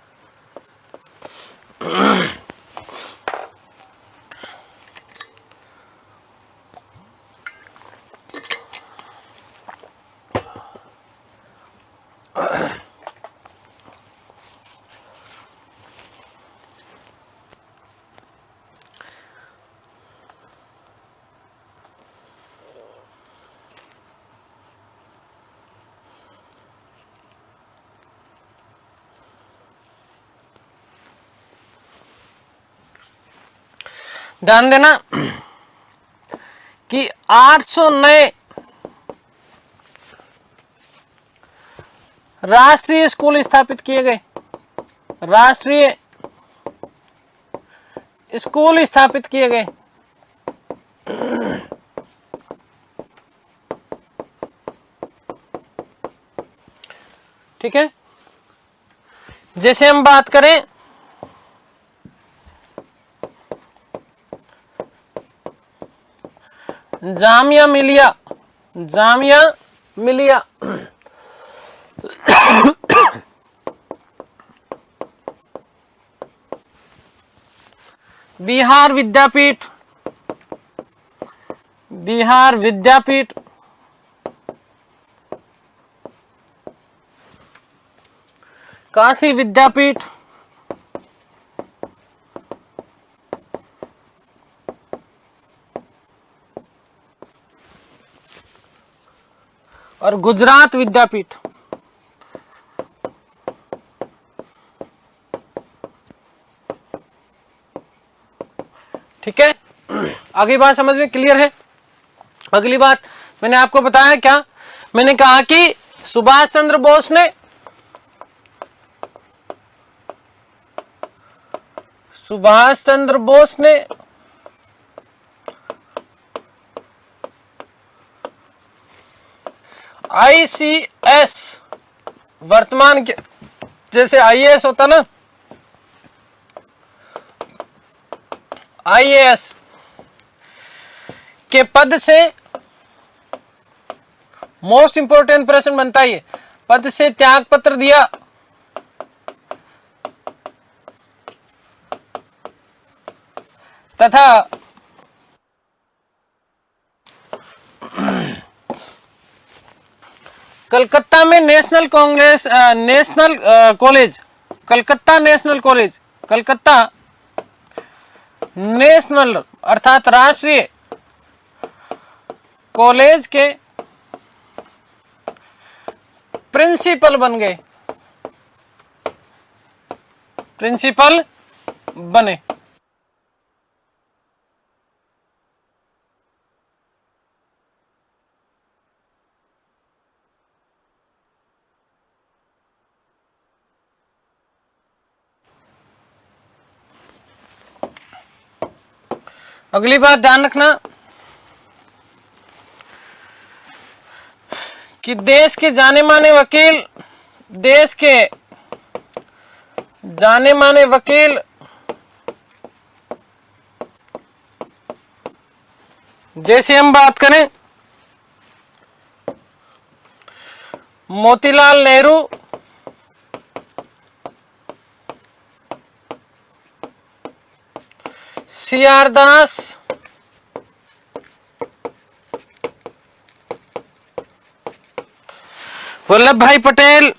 ध्यान देना कि 800 नए राष्ट्रीय स्कूल स्थापित किए गए। राष्ट्रीय स्कूल स्थापित किए गए। ठीक है। जैसे हम बात करें जामिया मिलिया, जामिया मिलिया। बिहार विद्यापीठ, बिहार विद्यापीठ। काशी विद्यापीठ, और गुजरात विद्यापीठ। ठीक है, आगे बात समझ में क्लियर है। अगली बात मैंने आपको बताया क्या, मैंने कहा कि सुभाष चंद्र बोस ने, सुभाष चंद्र बोस ने ICS, वर्तमान के जैसे IAS होता ना, IAS के पद से, मोस्ट इंपोर्टेंट प्रश्न बनता है, पद से त्याग पत्र दिया तथा कलकत्ता में national Congress, national college, Calcutta national college, Calcutta national अर्थात राष्ट्रीय कॉलेज के प्रिंसिपल बन गए, प्रिंसिपल बने। अगली बात ध्यान रखना कि देश के जाने माने वकील, देश के जाने माने वकील जैसे हम बात करें मोतीलाल नेहरू, CR दास, वल्लभ भाई Patel,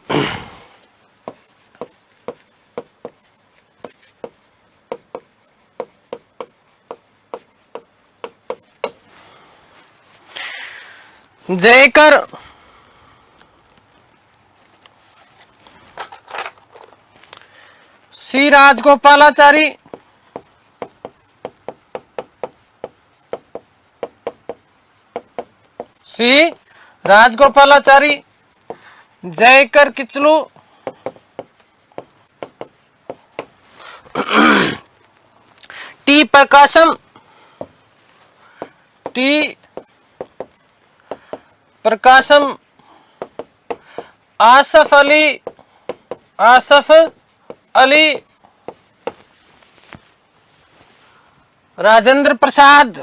Jayakar, C Rajagopalachari, C Rajagopalachari, Jayakar Kitchlu, T प्रकाशम, T प्रकाशम, आसफ अली, आसफ अली, राजेंद्र प्रसाद,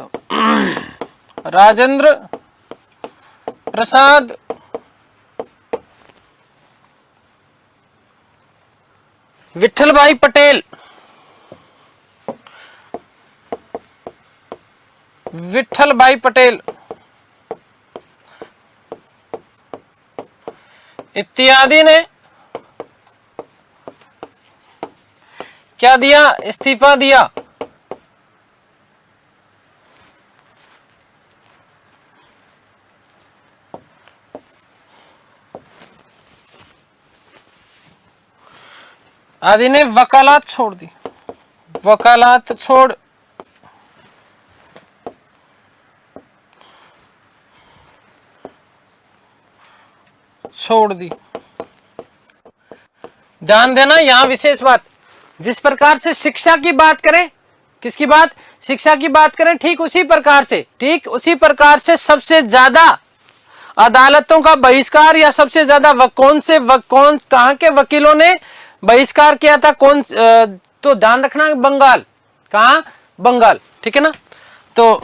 राजेंद्र प्रसाद, विठल भाई पटेल, विठल भाई पटेल इत्यादि ने क्या दिया, इस्तीफा दिया। आदि ने वकालत छोड़ दी, वकालत छोड़ दी। ध्यान देना यहां विशेष बात, जिस प्रकार से शिक्षा की बात करें, किसकी बात, शिक्षा की बात करें, ठीक उसी प्रकार से सबसे ज्यादा अदालतों का बहिष्कार या सबसे ज्यादा कौन कहां के वकीलों ने बहिष्कार किया था, कौन, तो ध्यान रखना बंगाल, कहां, बंगाल, ठीक है ना। तो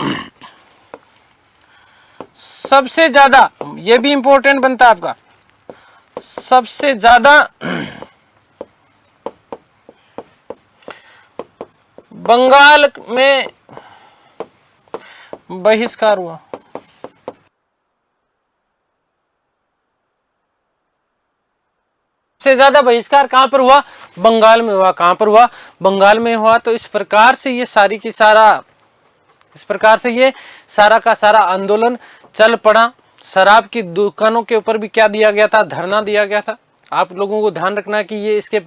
सबसे ज्यादा, ये भी इंपॉर्टेंट बनता है आपका, सबसे ज्यादा बंगाल में बहिष्कार हुआ। सबसे ज्यादा बहिष्कार कहां पर हुआ? बंगाल में हुआ। कहां पर हुआ? बंगाल में हुआ। तो इस प्रकार से ये सारी की सारा, इस प्रकार से ये सारा का सारा आंदोलन चल पड़ा। शराब की दुकानों के ऊपर भी क्या दिया गया था? धरना दिया गया था। आप लोगों को ध्यान रखना कि ये इसके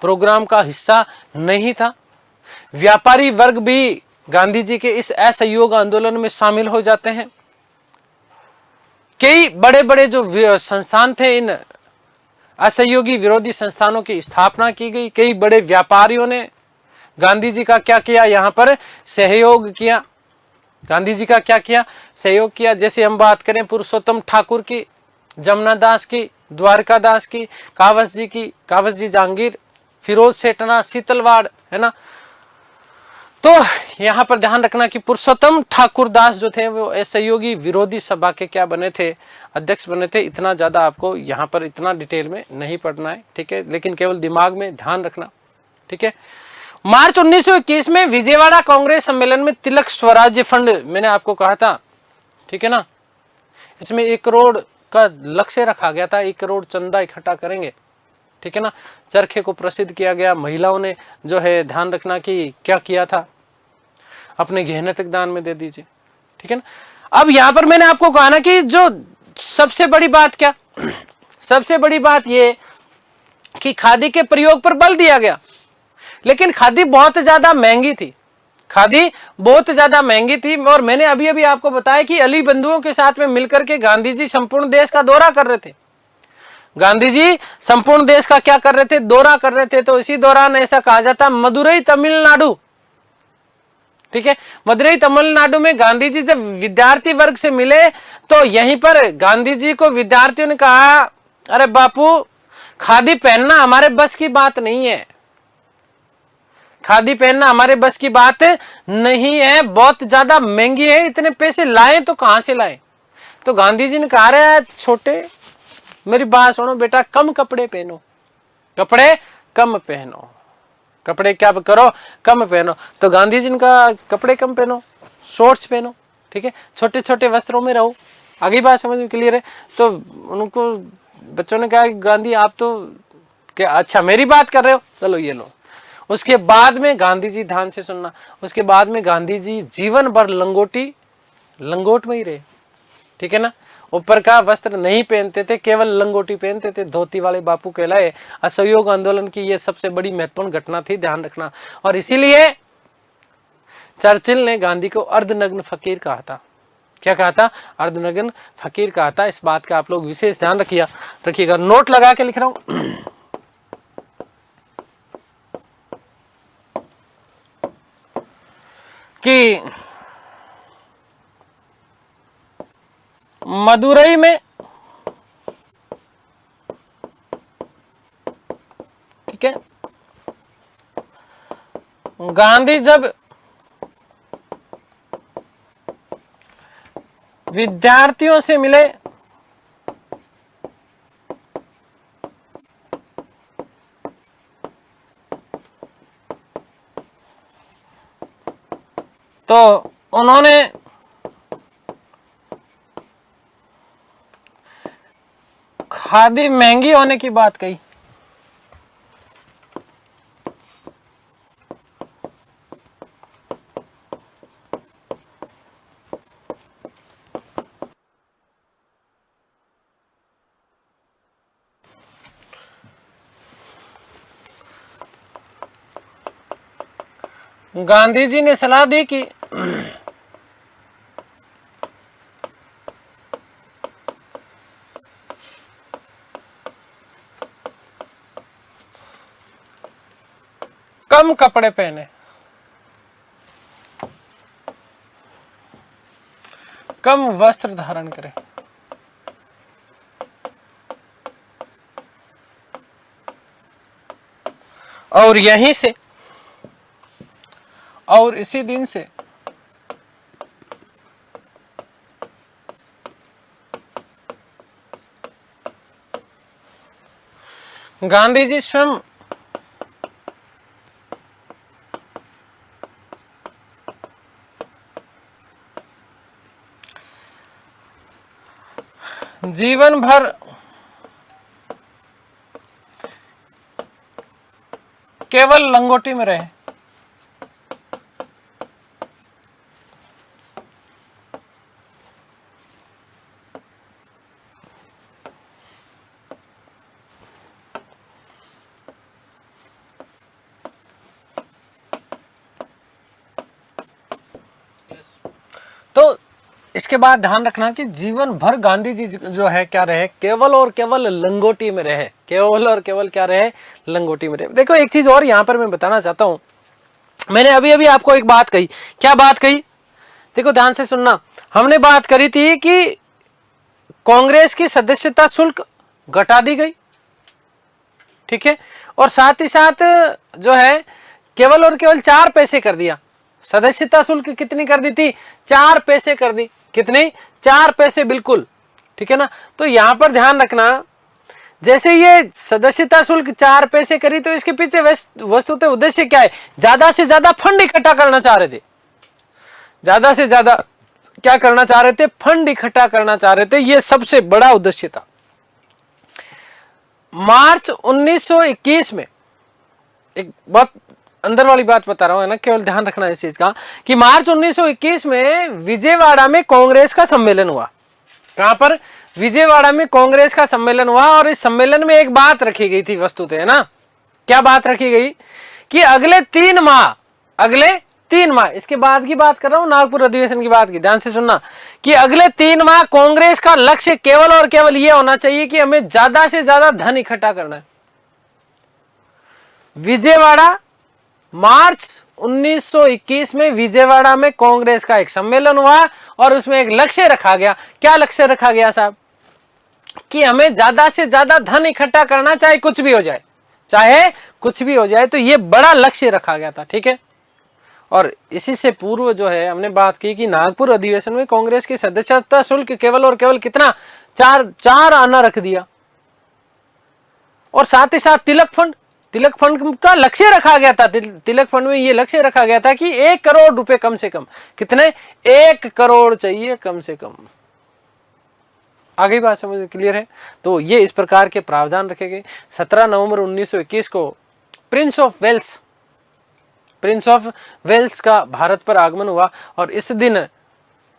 प्रोग्राम का हिस्सा नहीं था। व्यापारी वर्ग भी गांधी जी के इस असहयोग आंदोलन में शामिल हो जाते हैं। कई बड़े बड़े जो संस्थान थे, इन असहयोगी विरोधी संस्थानों की स्थापना की गई। कई बड़े व्यापारियों ने गांधी जी का क्या किया? यहां पर सहयोग किया। गांधी जी का क्या किया? सहयोग किया। जैसे हम बात करें पुरुषोत्तम ठाकुर की, जमुना दास की, द्वारका दास की, कावस जी की, कावस जी जहांगीर, फिरोज सेठना, शीतलवाड़, है ना। तो यहां पर ध्यान रखना कि पुरुषोत्तम ठाकुर दास जो थे वो असहयोगी विरोधी सभा के क्या बने थे? अध्यक्ष बने थे। इतना ज्यादा आपको यहां पर इतना डिटेल में नहीं पढ़ना है, ठीक है, लेकिन केवल दिमाग में ध्यान रखना, ठीक है। मार्च 1921 में विजयवाड़ा कांग्रेस सम्मेलन में तिलक स्वराज्य फंड, मैंने आपको कहा था, ठीक है ना, इसमें 1 करोड़ का लक्ष्य रखा गया था। 1 करोड़ चंदा इकट्ठा करेंगे, ठीक है ना। चरखे को प्रसिद्ध किया गया। महिलाओं ने जो है ध्यान रखना कि क्या किया था, अपने गहने तक दान में दे दीजिए, ठीक है ना। अब यहां पर मैंने आपको कहा ना कि जो सबसे बड़ी बात क्या, सबसे बड़ी बात ये कि खादी के प्रयोग पर बल दिया गया। लेकिन खादी बहुत ज्यादा महंगी थी। खादी बहुत ज्यादा महंगी थी। और मैंने अभी अभी आपको बताया कि अली बंधुओं के साथ में मिलकर के गांधी जी संपूर्ण देश का दौरा कर रहे थे। गांधी जी संपूर्ण देश का क्या कर रहे थे? दौरा कर रहे थे। तो इसी दौरान ऐसा कहा जाता मदुरई तमिलनाडु, ठीक है, मदुरई तमिलनाडु में गांधी जी जब विद्यार्थी वर्ग से मिले तो यहीं पर गांधी जी को विद्यार्थियों ने कहा, अरे बापू, खादी पहनना हमारे बस की बात नहीं है, खादी पहनना हमारे बस की बात नहीं है, बहुत ज्यादा महंगी है, इतने पैसे लाएं तो कहां से लाएं। तो गांधी जी ने कहा, रहे छोटे, मेरी बात सुनो बेटा, कम कपड़े पहनो, कपड़े कम पहनो, कपड़े क्या करो? कम पहनो। तो गांधी जी ने कहा कपड़े कम पहनो, शॉर्ट्स पहनो, ठीक है, छोटे छोटे वस्त्रों में रहो। आगे बात समझ में क्लियर है? तो उनको बच्चों ने कहा गांधी आप तो क्या, अच्छा मेरी बात कर रहे हो, चलो ये लो। उसके बाद में गांधी जी, ध्यान से सुनना, उसके बाद में गांधी जी जीवन भर लंगोट में ही रहे, ठीक है ना। ऊपर का वस्त्र नहीं पहनते थे, केवल लंगोटी पहनते थे, धोती वाले बापू कहलाए। असहयोग आंदोलन की यह सबसे बड़ी महत्वपूर्ण घटना थी, ध्यान रखना। और इसीलिए चर्चिल ने गांधी को अर्धनग्न फकीर कहा था। क्या कहा था? अर्धनग्न फकीर कहा था। इस बात का आप लोग विशेष ध्यान रखिएगा। नोट लगा के लिख रहा हूं कि मदुरई में, ठीक है, गांधी जब विद्यार्थियों से मिले तो उन्होंने खादी महंगी होने की बात कही। गांधी जी ने सलाह दी कि कम कपड़े पहने, कम वस्त्र धारण करें। और यहीं से, और इसी दिन से गांधी जी स्वयं जीवन भर केवल लंगोटी में रहे। तो इसके बाद ध्यान रखना कि जीवन भर गांधी जी जो है क्या रहे, केवल और केवल लंगोटी में रहे, केवल और केवल क्या रहे, लंगोटी में रहे। देखो एक चीज और यहां पर मैं बताना चाहता हूं, मैंने अभी अभी आपको एक बात कही, क्या बात कही, देखो ध्यान से सुनना। हमने बात करी थी कि कांग्रेस की सदस्यता शुल्क घटा दी गई, ठीक है, और साथ ही साथ जो है केवल और केवल 4 पैसे कर दिया। सदस्यता शुल्क कितनी कर दी थी, 4 पैसे कर दी, कितनी, 4 पैसे, बिल्कुल, ठीक है ना। तो यहां पर ध्यान रखना, जैसे ये सदस्यता शुल्क 4 पैसे करी तो इसके पीछे वस्तुतः उद्देश्य क्या है, ज्यादा से ज्यादा फंड इकट्ठा करना चाह रहे थे, ज्यादा से ज्यादा क्या करना चाह रहे थे, फंड इकट्ठा करना चाह रहे थे, ये सबसे बड़ा उद्देश्य था। मार्च 1921 में, एक बहुत अंदर वाली बात बता रहा हूं, है ना, केवल ध्यान रखना इस चीज का, कि मार्च 1921 में विजयवाड़ा में कांग्रेस का सम्मेलन हुआ। कहां पर, विजयवाड़ा में कांग्रेस का सम्मेलन हुआ, और इस सम्मेलन में एक बात रखी गई थी वस्तुतः, है ना, क्या बात रखी गई, कि अगले 3 माह, इसके बाद की बात कर रहा हूं, नागपुर अधिवेशन की बात की, ध्यान से सुनना, कि अगले 3 माह कांग्रेस का लक्ष्य केवल और केवल यह होना चाहिए कि हमें ज्यादा से ज्यादा धन इकट्ठा करना है। विजयवाड़ा, मार्च 1921 में विजयवाड़ा में कांग्रेस का एक सम्मेलन हुआ, और उसमें एक लक्ष्य रखा गया। क्या लक्ष्य रखा गया साहब, कि हमें ज्यादा से ज्यादा धन इकट्ठा करना, चाहे कुछ भी हो जाए, चाहे कुछ भी हो जाए, तो ये बड़ा लक्ष्य रखा गया था, ठीक है। और इसी से पूर्व जो है हमने बात की कि नागपुर अधिवेशन में कांग्रेस की सदस्यता शुल्क केवल और केवल कितना, 4 आना रख दिया, और साथ ही साथ तिलक फंड का लक्ष्य रखा गया था। तिलक फंड में ये लक्ष्य रखा गया था कि 1 करोड़ रुपए कम से कम, कितने, 1 करोड़ चाहिए कम से कम। आगे बात समझ क्लियर है। तो ये इस प्रकार के प्रावधान रखे गए। 17 नवंबर 1921 को प्रिंस ऑफ वेल्स का भारत पर आगमन हुआ, और इस दिन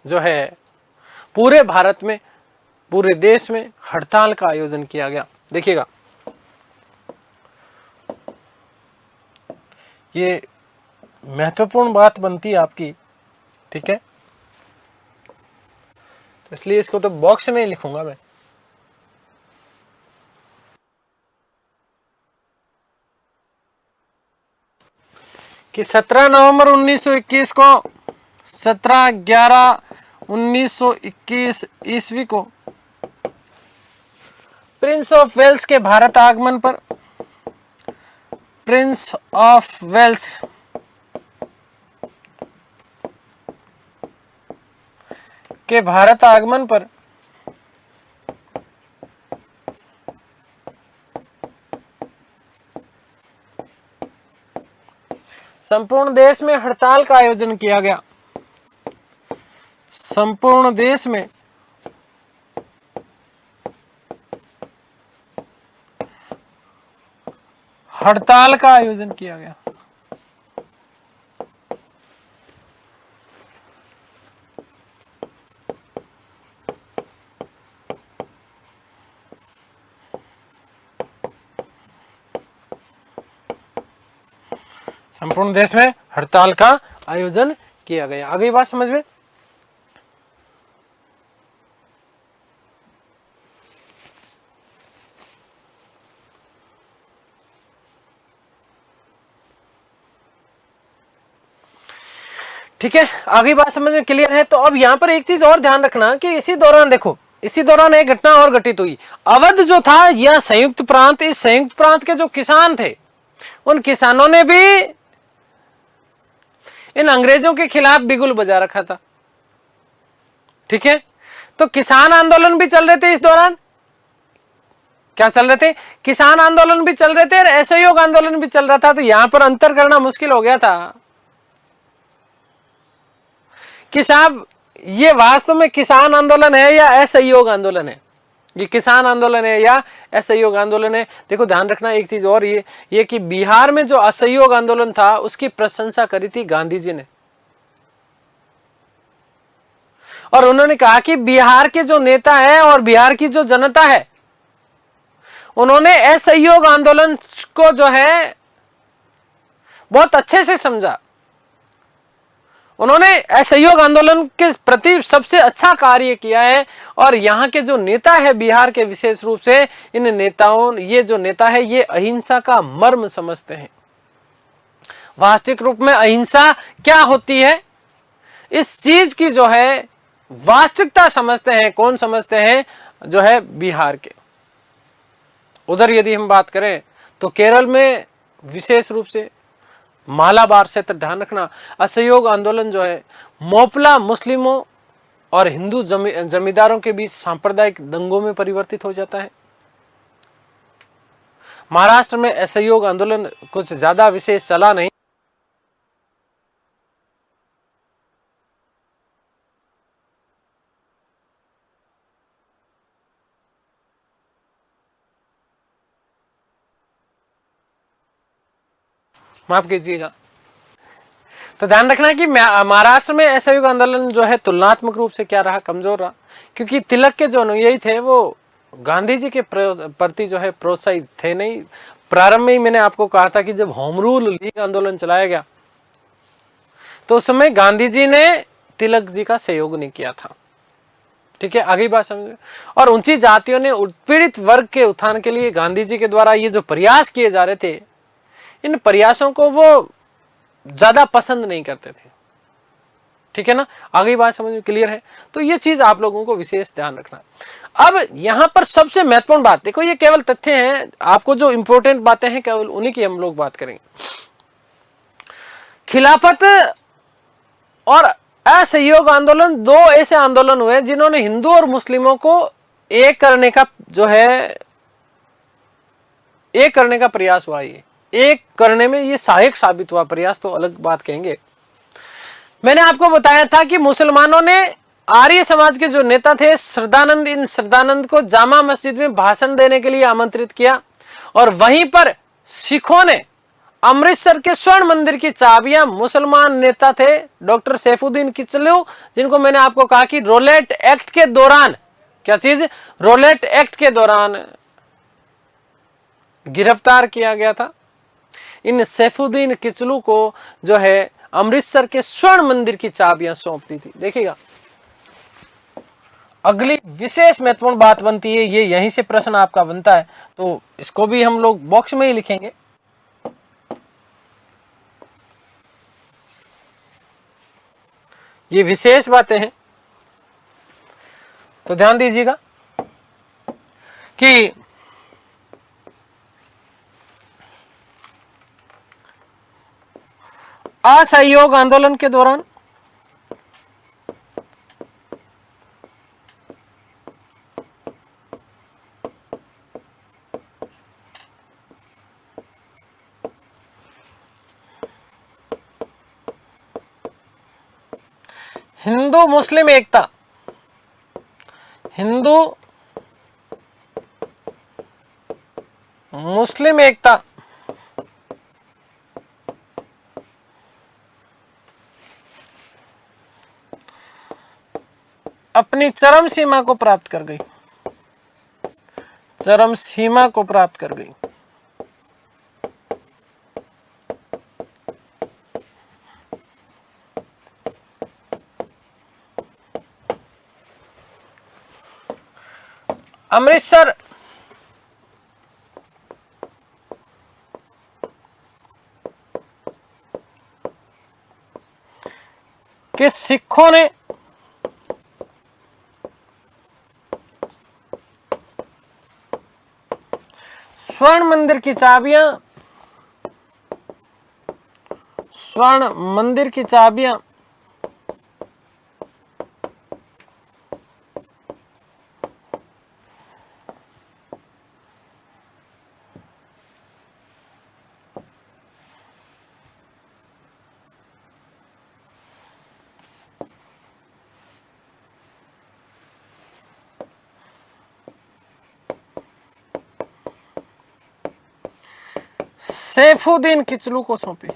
जो है पूरे भारत में, पूरे देश में हड़ताल का आयोजन किया गया। देखिएगा, ये महत्वपूर्ण बात बनती है आपकी, ठीक है, इसलिए इसको तो बॉक्स में ही लिखूंगा मैं। कि 17 नवंबर 1921 को, 17/11/1921 ईस्वी को प्रिंस ऑफ वेल्स के भारत आगमन पर, प्रिंस ऑफ वेल्स के भारत आगमन पर संपूर्ण देश में हड़ताल का आयोजन किया गया। संपूर्ण देश में हड़ताल का आयोजन किया गया। संपूर्ण देश में हड़ताल का आयोजन किया गया। आगे बात समझ में। ठीक है, आगे बात समझ में क्लियर है। तो अब यहां पर एक चीज और ध्यान रखना कि इसी दौरान देखो, इसी दौरान एक घटना और घटित हुई। अवध जो था यह संयुक्त प्रांत, इस संयुक्त प्रांत के जो किसान थे उन किसानों ने भी इन अंग्रेजों के खिलाफ बिगुल बजा रखा था। ठीक है, तो किसान आंदोलन भी चल रहे थे इस दौरान। क्या चल रहे थे, किसान आंदोलन भी चल रहे थे और असहयोग आंदोलन भी चल रहा था। तो यहां पर अंतर करना मुश्किल हो गया था कि साहब ये वास्तव में किसान आंदोलन है या असहयोग आंदोलन है, ये किसान आंदोलन है या असहयोग आंदोलन है। देखो ध्यान रखना एक चीज और, ये कि बिहार में जो असहयोग आंदोलन था उसकी प्रशंसा करी थी गांधी जी ने, और उन्होंने कहा कि बिहार के जो नेता है और बिहार की जो जनता है उन्होंने असहयोग आंदोलन को जो है बहुत अच्छे से समझा, उन्होंने असहयोग आंदोलन के प्रति सबसे अच्छा कार्य किया है। और यहाँ के जो नेता है बिहार के, विशेष रूप से इन नेताओं, ये जो नेता है ये अहिंसा का मर्म समझते हैं। वास्तविक रूप में अहिंसा क्या होती है, इस चीज की जो है वास्तविकता समझते हैं। कौन समझते हैं, जो है बिहार के। उधर यदि हम बात करें तो केरल में विशेष रूप से मालाबार क्षेत्र, ध्यान रखना, असहयोग आंदोलन जो है मोपला मुस्लिमों और हिंदू जमींदारों के बीच सांप्रदायिक दंगों में परिवर्तित हो जाता है। महाराष्ट्र में असहयोग आंदोलन कुछ ज्यादा विशेष चला नहीं, माफ कीजिएगा। तो ध्यान रखना कि महाराष्ट्र में असहयोग आंदोलन जो है तुलनात्मक रूप से क्या रहा, कमजोर रहा, क्योंकि तिलक के जो अनुयायी थे वो गांधी जी के प्रति जो है प्रोत्साहित थे नहीं। प्रारंभ में ही मैंने आपको कहा था कि जब होम रूल लीग आंदोलन चलाया गया तो उस समय गांधी जी ने तिलक जी का सहयोग नहीं किया था। ठीक है, आगे बात समझे। और ऊंची जातियों ने उत्पीड़ित वर्ग के उत्थान के लिए गांधी जी के द्वारा ये जो प्रयास किए जा रहे थे, इन प्रयासों को वो ज्यादा पसंद नहीं करते थे। ठीक है ना, आगे बात समझ में क्लियर है। तो ये चीज आप लोगों को विशेष ध्यान रखना। अब यहां पर सबसे महत्वपूर्ण बात देखो, ये केवल तथ्य हैं, आपको जो इंपॉर्टेंट बातें हैं केवल उन्हीं की हम लोग बात करेंगे। खिलाफत और असहयोग आंदोलन दो ऐसे आंदोलन हुए जिन्होंने हिंदू और मुस्लिमों को एक करने का जो है, एक करने का प्रयास हुआ। ये एक करने में ये सहायक साबित हुआ, प्रयास तो अलग बात कहेंगे। मैंने आपको बताया था कि मुसलमानों ने आर्य समाज के जो नेता थे श्रद्धानंद, इन श्रद्धानंद को जामा मस्जिद में भाषण देने के लिए आमंत्रित किया, और वहीं पर सिखों ने अमृतसर के स्वर्ण मंदिर की चाबियां मुसलमान नेता थे डॉक्टर सैफुद्दीन किचलू, जिनको मैंने आपको कहा कि रोलेट एक्ट के दौरान, क्या चीज, रोलेट एक्ट के दौरान गिरफ्तार किया गया था। इन सैफुद्दीन किचलू को जो है अमृतसर के स्वर्ण मंदिर की चाबियां सौंप दी थी। देखिएगा, अगली विशेष महत्वपूर्ण बात बनती है, ये यहीं से प्रश्न आपका बनता है, तो इसको भी हम लोग बॉक्स में ही लिखेंगे। ये विशेष बातें हैं, तो ध्यान दीजिएगा कि असहयोग आंदोलन के दौरान हिंदू मुस्लिम एकता, हिंदू मुस्लिम एकता अपनी चरम सीमा को प्राप्त कर गई, चरम सीमा को प्राप्त कर गई। अमृतसर के सिखों ने स्वर्ण मंदिर की चाबियां, स्वर्ण मंदिर की चाबियां सैफुद्दीन किचलू को सौंपी।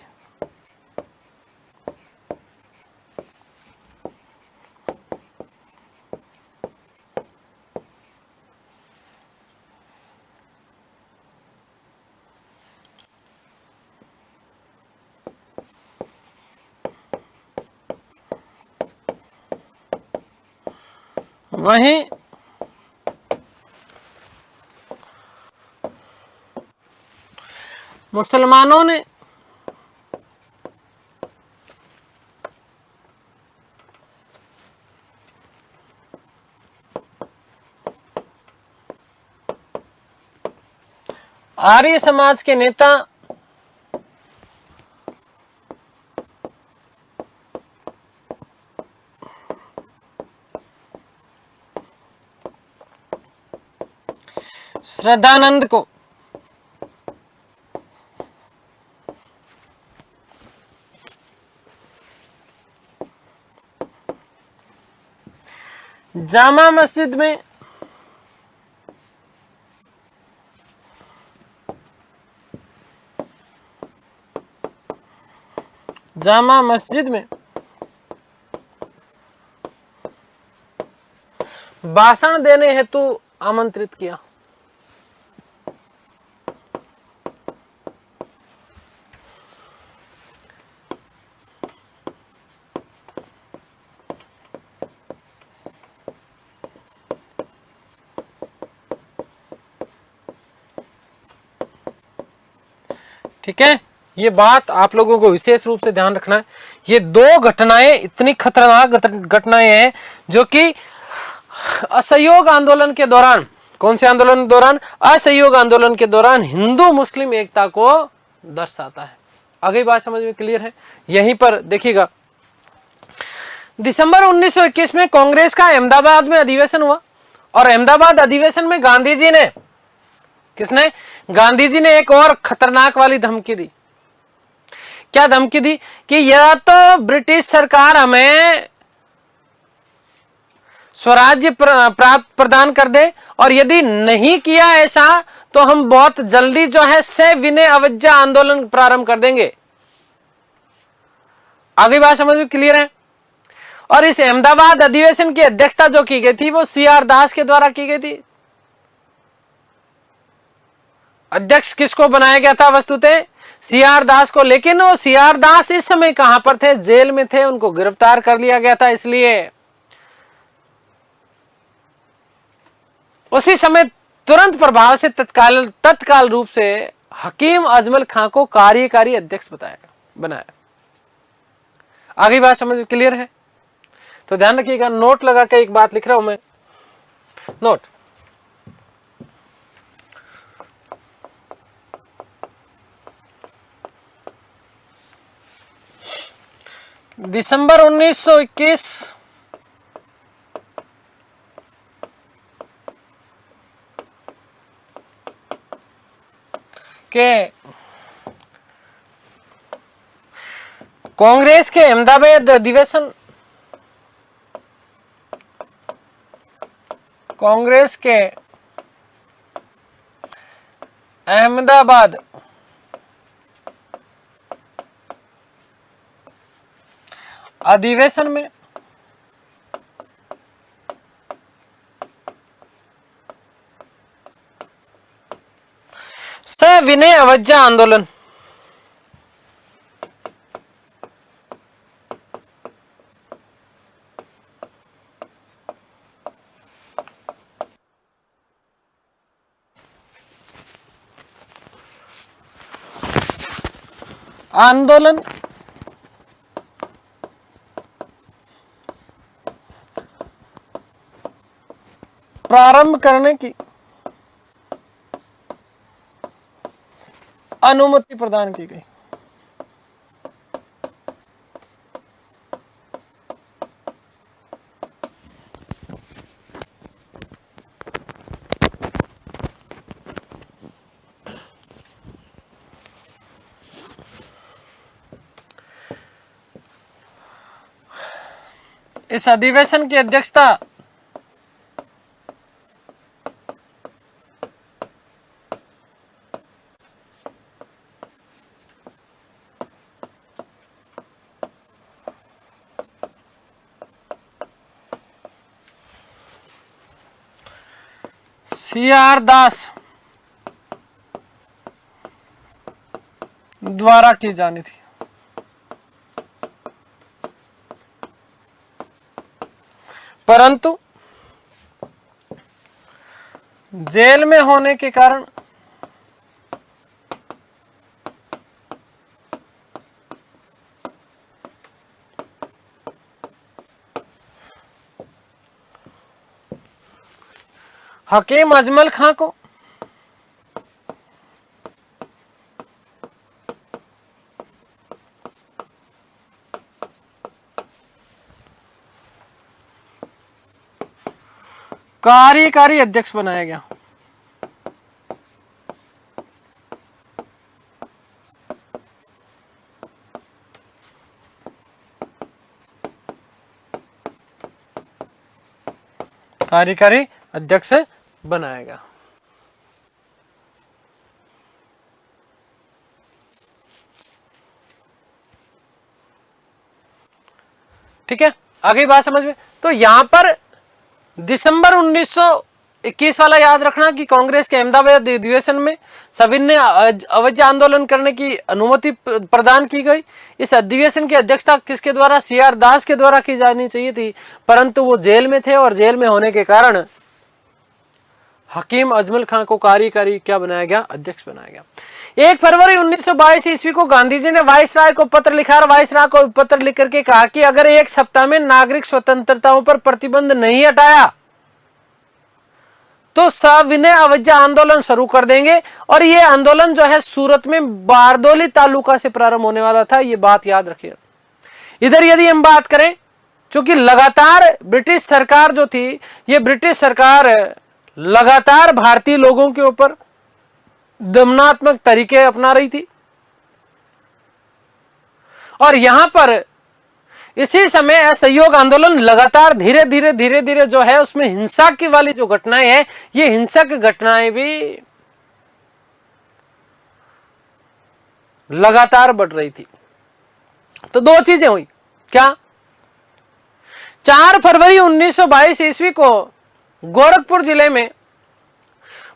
वहीं मुसलमानों ने आर्य समाज के नेता श्रद्धानंद को जामा मस्जिद में भाषण देने हेतु आमंत्रित किया। ठीक है, ये बात आप लोगों को विशेष रूप से ध्यान रखना है। ये दो घटनाएं इतनी खतरनाक घटनाएं हैं जो कि असहयोग आंदोलन के दौरान, कौन से आंदोलन के दौरान? असहयोग आंदोलन के दौरान हिंदू मुस्लिम एकता को दर्शाता है। आगे बात समझ में क्लियर है? यहीं पर देखिएगा, दिसंबर 1921 में कांग्रेस का अहमदाबाद में अधिवेशन हुआ और अहमदाबाद अधिवेशन में गांधी जी ने, किसने? गांधी जी ने एक और खतरनाक वाली धमकी दी। क्या धमकी दी? कि या तो ब्रिटिश सरकार हमें स्वराज्य प्रदान कर दे, और यदि नहीं किया ऐसा तो हम बहुत जल्दी जो है सविनय अवज्ञा आंदोलन प्रारंभ कर देंगे। आगे बात समझ में क्लियर है? और इस अहमदाबाद अधिवेशन की अध्यक्षता जो की गई थी वो CR दास के द्वारा की गई थी। अध्यक्ष किसको बनाया गया था? वस्तुतः CR दास को। लेकिन वो CR दास इस समय कहां पर थे? जेल में थे, उनको गिरफ्तार कर लिया गया था। इसलिए उसी समय तुरंत प्रभाव से तत्काल रूप से हकीम अजमल खां को कार्यकारी अध्यक्ष बनाया। आगे बात समझ में क्लियर है? तो ध्यान रखिएगा, नोट लगा के एक बात लिख रहा हूं मैं। नोट, दिसंबर 1921 के कांग्रेस के अहमदाबाद अधिवेशन, कांग्रेस के अहमदाबाद अधिवेशन में सविनय अवज्ञा आंदोलन आंदोलन प्रारंभ करने की अनुमति प्रदान की गई। इस अधिवेशन की अध्यक्षता CR दास द्वारा की जानी थी। परंतु जेल में होने के कारण हकीम अजमल खां को कार्यकारी अध्यक्ष बनाया गया। कार्यकारी अध्यक्ष बनाया गया। ठीक है, आगे बात समझ में। तो यहां पर दिसंबर 1921 वाला याद रखना कि कांग्रेस के अहमदाबाद अधिवेशन में सभी ने अवैध आंदोलन करने की अनुमति प्रदान की गई। इस अधिवेशन की अध्यक्षता किसके द्वारा? CR दास के द्वारा की जानी चाहिए थी, परंतु वो जेल में थे और जेल में होने के कारण हकीम अजमल खां को कार्यकारी क्या बनाया गया? अध्यक्ष बनाया गया। 1 फरवरी 1922 ईस्वी को गांधी जी ने वाइसराय को पत्र लिखा और वाइसराय को पत्र लिख करके कहा कि अगर एक सप्ताह में नागरिक स्वतंत्रताओं पर प्रतिबंध नहीं हटाया तो सविनय अवैध आंदोलन शुरू कर देंगे। और ये आंदोलन जो है सूरत में बारदोली तालुका से प्रारंभ होने वाला था, ये बात याद रखिए। इधर यदि हम बात करें, क्योंकि लगातार ब्रिटिश सरकार जो थी, ये ब्रिटिश सरकार लगातार भारतीय लोगों के ऊपर दमनात्मक तरीके अपना रही थी और यहां पर इसी समय असहयोग आंदोलन लगातार धीरे धीरे जो है उसमें हिंसा की वाली जो घटनाएं हैं, ये हिंसक घटनाएं भी लगातार बढ़ रही थी। तो दो चीजें हुई। क्या? 4 फरवरी 1922 ईस्वी को गोरखपुर जिले में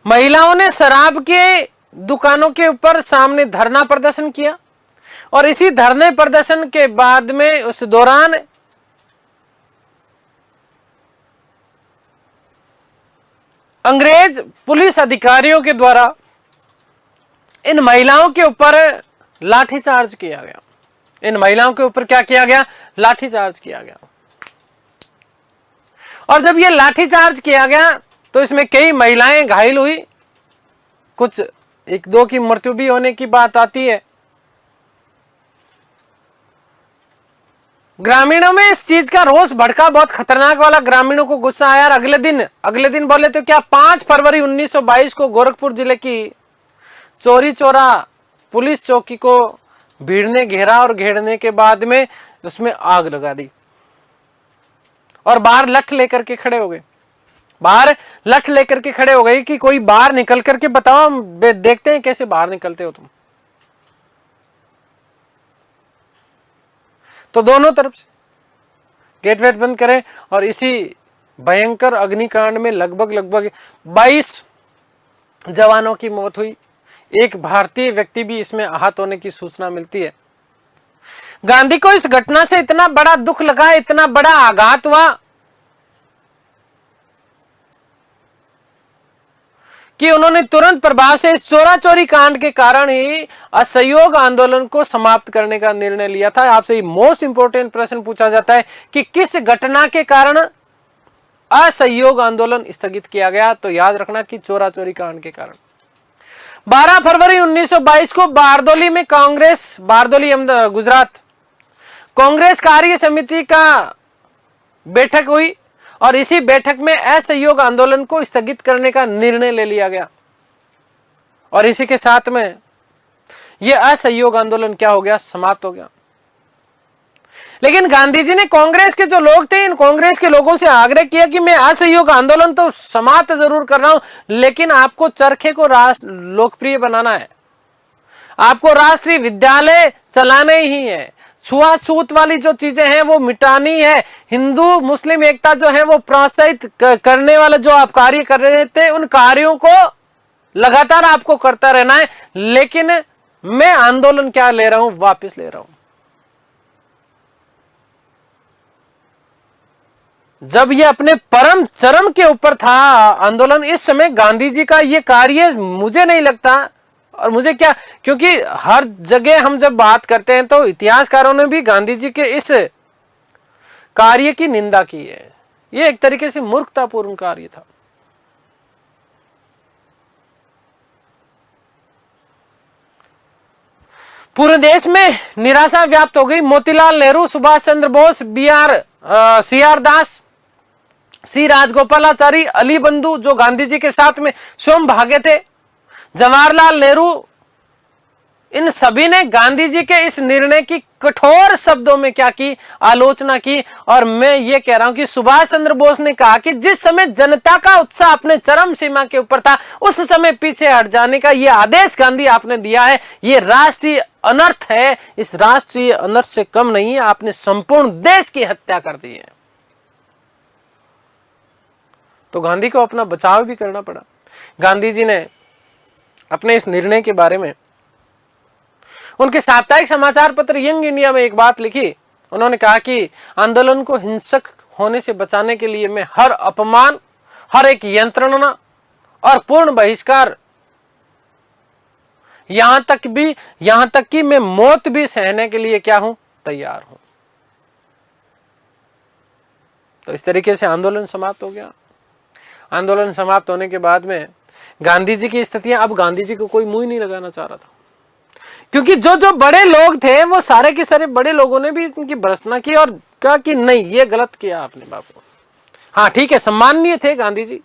महिलाओं ने शराब के दुकानों के ऊपर सामने धरना प्रदर्शन किया और इसी धरने प्रदर्शन के बाद में उस दौरान अंग्रेज पुलिस अधिकारियों के द्वारा इन महिलाओं के ऊपर लाठीचार्ज किया गया। इन महिलाओं के ऊपर क्या किया गया? लाठीचार्ज किया गया। और जब ये लाठीचार्ज किया गया तो इसमें कई महिलाएं घायल हुई, कुछ 1-2 की मृत्यु भी होने की बात आती है। ग्रामीणों में इस चीज का रोष भड़का, बहुत खतरनाक वाला। ग्रामीणों को गुस्सा आया और अगले दिन बोले तो क्या 5 फरवरी 1922 को गोरखपुर जिले की चौरी चौरा पुलिस चौकी को भीड़ ने घेरा और घेरने के बाद में उसमें आग लगा दी और बाहर लठ लेकर के खड़े हो गए। बाहर लठ लेकर के खड़े हो गए कि कोई बाहर निकल करके बताओ, देखते हैं कैसे बाहर निकलते हो तुम। तो दोनों तरफ से गेट वेट बंद करें और इसी भयंकर अग्निकांड में लगभग 22 जवानों की मौत हुई। एक भारतीय व्यक्ति भी इसमें आहत होने की सूचना मिलती है। गांधी को इस घटना से इतना बड़ा दुख लगा, इतना बड़ा आघात हुआ कि उन्होंने तुरंत प्रभाव से इस चोरा चोरी कांड के कारण ही असहयोग आंदोलन को समाप्त करने का निर्णय लिया था। आपसे मोस्ट इंपोर्टेंट प्रश्न पूछा जाता है कि किस घटना के कारण असहयोग आंदोलन स्थगित किया गया, तो याद रखना कि चोरा चोरी कांड के कारण। 12 फरवरी 1922 को बारदोली में बारदोली गुजरात कांग्रेस कार्य समिति का बैठक हुई और इसी बैठक में असहयोग आंदोलन को स्थगित करने का निर्णय ले लिया गया और इसी के साथ में यह असहयोग आंदोलन क्या हो गया? समाप्त हो गया। लेकिन गांधी जी ने कांग्रेस के जो लोग थे, इन कांग्रेस के लोगों से आग्रह किया कि मैं असहयोग आंदोलन तो समाप्त जरूर कर रहा हूं, लेकिन आपको चरखे को लोकप्रिय बनाना है, आपको राष्ट्रीय विद्यालय चलाने ही है, छुआछूत वाली जो चीजें हैं वो मिटानी है। हिंदू मुस्लिम एकता जो है वो प्रोत्साहित करने वाला जो आप कार्य कर रहे थे, उन कार्यों को लगातार आपको करता रहना है। लेकिन मैं आंदोलन क्या ले रहा हूं, वापस ले रहा हूं। जब ये अपने परम चरम के ऊपर था आंदोलन, इस समय गांधी जी का ये कार्य मुझे नहीं लगता, और मुझे क्या, क्योंकि हर जगह हम जब बात करते हैं तो इतिहासकारों ने भी गांधी जी के इस कार्य की निंदा की है। ये एक तरीके से मूर्खतापूर्ण कार्य था। पूरे देश में निराशा व्याप्त हो गई। मोतीलाल नेहरू, सुभाष चंद्र बोस, सी आर दास, सी राजगोपालाचारी, अली बंधु जो गांधी जी के साथ में स्वयं भागे थे, जवाहरलाल नेहरू, इन सभी ने गांधी जी के इस निर्णय की कठोर शब्दों में क्या की, आलोचना की। और मैं ये कह रहा हूं कि सुभाष चंद्र बोस ने कहा कि जिस समय जनता का उत्साह अपने चरम सीमा के ऊपर था, उस समय पीछे हट जाने का ये आदेश गांधी आपने दिया है, ये राष्ट्रीय अनर्थ है। इस राष्ट्रीय अनर्थ से कम नहीं है, आपने संपूर्ण देश की हत्या कर दी है। तो गांधी को अपना बचाव भी करना पड़ा। गांधी जी ने अपने इस निर्णय के बारे में उनके साप्ताहिक समाचार पत्र यंग इंडिया में एक बात लिखी। उन्होंने कहा कि आंदोलन को हिंसक होने से बचाने के लिए मैं हर अपमान, हर एक यंत्रणा और पूर्ण बहिष्कार, यहां तक कि मैं मौत भी सहने के लिए क्या हूं, तैयार हूं। तो इस तरीके से आंदोलन समाप्त हो गया। आंदोलन समाप्त होने के बाद में गांधी जी की स्थितियां, अब गांधी जी को कोई मुंह ही नहीं लगाना चाह रहा था, क्योंकि जो बड़े लोग थे वो सारे के सारे बड़े लोगों ने भी इनकी भर्त्सना की और कहा कि नहीं, ये गलत किया आपने बाबू। हाँ ठीक है, सम्माननीय थे गांधी जी,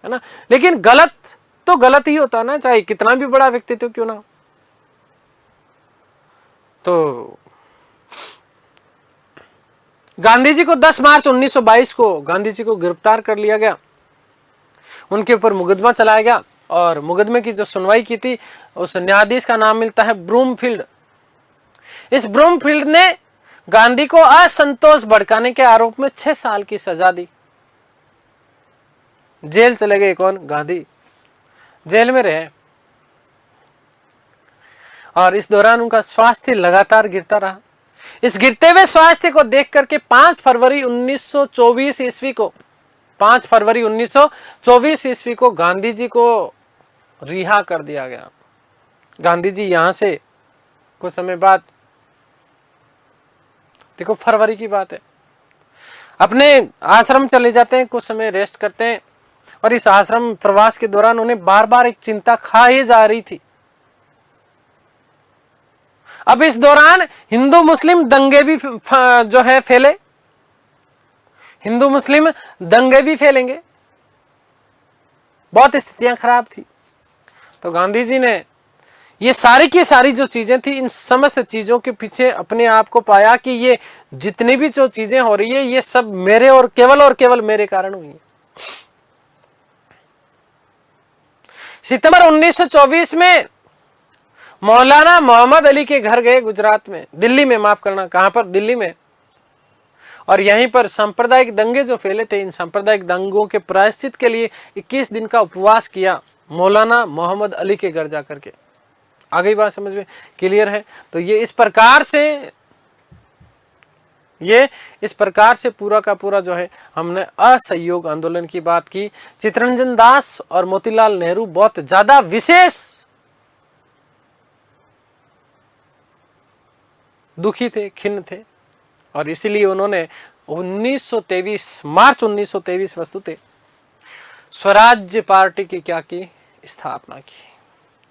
है ना, लेकिन गलत तो गलत ही होता ना, चाहे कितना भी बड़ा व्यक्तित्व क्यों ना हो। तो गांधी जी को 10 मार्च 1922 को गांधी जी को गिरफ्तार कर लिया गया। उनके ऊपर मुकदमा चलाया गया और मुकदमे की जो सुनवाई की थी उस न्यायाधीश का नाम मिलता है ब्रूमफील्ड। इस ब्रूमफील्ड ने गांधी को असंतोष भड़काने के आरोप में 6 साल की सजा दी। जेल चले गए कौन? गांधी जेल में रहे और इस दौरान उनका स्वास्थ्य लगातार गिरता रहा। इस गिरते हुए स्वास्थ्य को देख करके 5 फरवरी 1924 ईस्वी को 5 फरवरी 1924 ईस्वी को गांधी जी को रिहा कर दिया गया। गांधी जी यहां से कुछ समय बाद, देखो फरवरी की बात है, अपने आश्रम चले जाते हैं, कुछ समय रेस्ट करते हैं। और इस आश्रम प्रवास के दौरान उन्हें बार बार एक चिंता खाई जा रही थी। अब इस दौरान हिंदू मुस्लिम दंगे भी जो है फैले, हिंदू मुस्लिम दंगे भी फैलेंगे, बहुत स्थितियां खराब थी। तो गांधी जी ने ये सारी की सारी जो चीजें थी, इन समस्त चीजों के पीछे अपने आप को पाया कि ये जितनी भी जो चीजें हो रही है ये सब मेरे और केवल मेरे कारण हुई है। सितंबर 1924 में मौलाना मोहम्मद अली के घर गए, गुजरात में, दिल्ली में, माफ करना, कहां पर? दिल्ली में। और यहीं पर सांप्रदायिक दंगे जो फैले थे, इन सांप्रदायिक दंगों के प्रायश्चित के लिए 21 दिन का उपवास किया मौलाना मोहम्मद अली के घर जाकर के। आ गई बात समझ में? क्लियर है? तो ये इस प्रकार से पूरा का पूरा जो है हमने असहयोग आंदोलन की बात की। चित्तरंजन दास और मोतीलाल नेहरू बहुत ज्यादा विशेष दुखी थे, खिन्न थे, और इसीलिए उन्होंने मार्च 1923 वस्तुतः स्वराज्य पार्टी की क्या की? स्थापना की।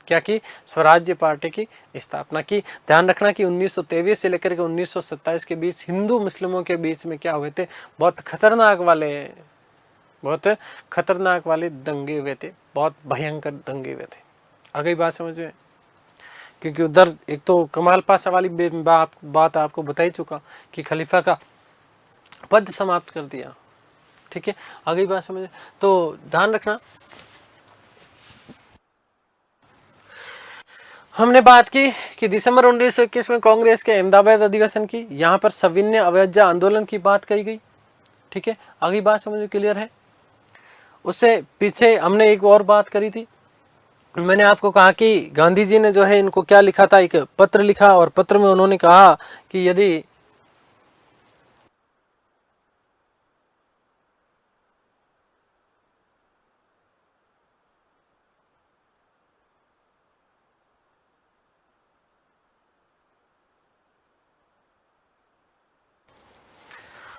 क्या की? स्वराज्य पार्टी की स्थापना की। ध्यान रखना कि 1923 से लेकर के 1927 के बीच हिंदू मुस्लिमों के बीच में क्या हुए थे? बहुत खतरनाक वाले दंगे हुए थे, बहुत भयंकर दंगे हुए थे। आ गई बात समझ में? क्योंकि उधर एक तो कमाल पाशा वाली बात आपको बता ही चुका कि खलीफा का पद समाप्त कर दिया। ठीक है, आ गई बात समझ में? तो ध्यान रखना। हमने बात की कि दिसंबर 1921 में कांग्रेस के अहमदाबाद अधिवेशन की, यहाँ पर सविनय अवज्ञा आंदोलन की बात कही गई। ठीक है, आगे बात समझ में क्लियर है। उससे पीछे हमने एक और बात करी थी, मैंने आपको कहा कि गांधी जी ने जो है इनको क्या लिखा था, एक पत्र लिखा, और पत्र में उन्होंने कहा कि यदि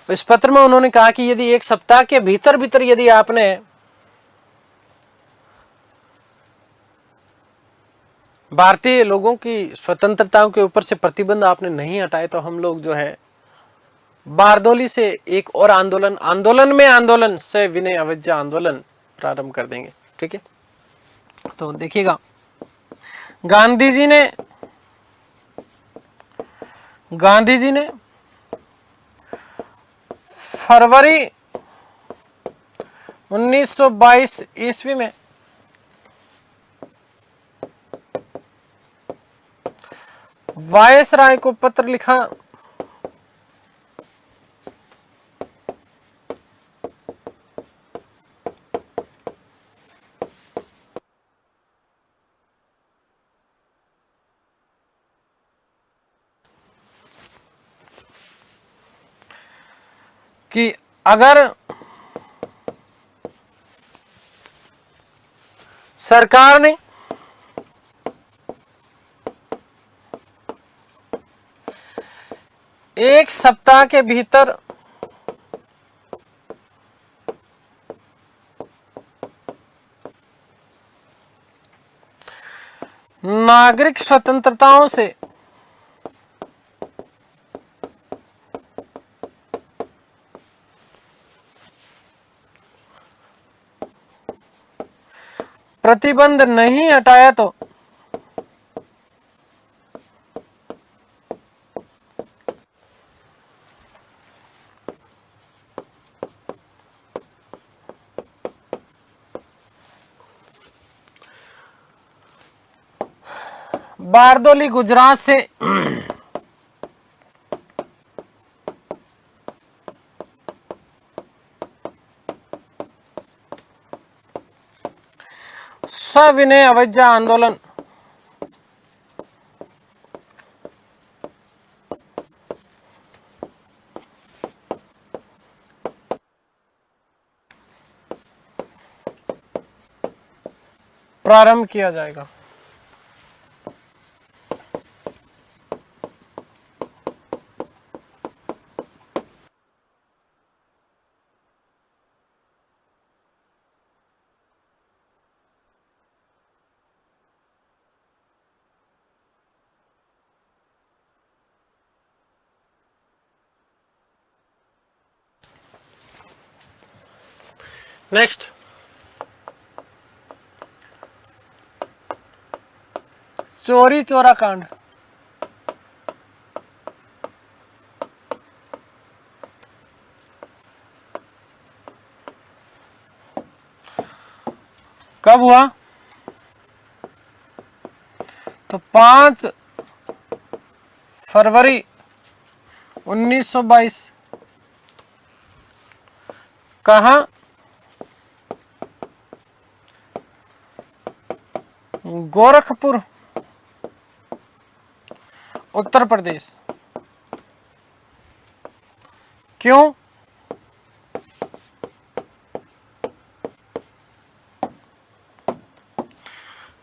इस पत्र में उन्होंने कहा कि यदि एक सप्ताह के भीतर भीतर यदि आपने भारतीय लोगों की स्वतंत्रताओं के ऊपर से प्रतिबंध आपने नहीं हटाए तो हम लोग जो है बारदोली से एक और आंदोलन से विनय अवज्ञा आंदोलन प्रारंभ कर देंगे। ठीक है, तो देखिएगा, गांधी जी ने फरवरी 1922 ईस्वी में वायसराय को पत्र लिखा कि अगर सरकार ने एक सप्ताह के भीतर नागरिक स्वतंत्रताओं से प्रतिबंध नहीं हटाया तो बारदोली गुजरात से सविनय अवज्ञा आंदोलन प्रारंभ किया जाएगा। नेक्स्ट, चोरी चोरा कांड। कब हुआ? तो 5 फरवरी 1922। कहाँ? गोरखपुर, उत्तर प्रदेश। क्यों?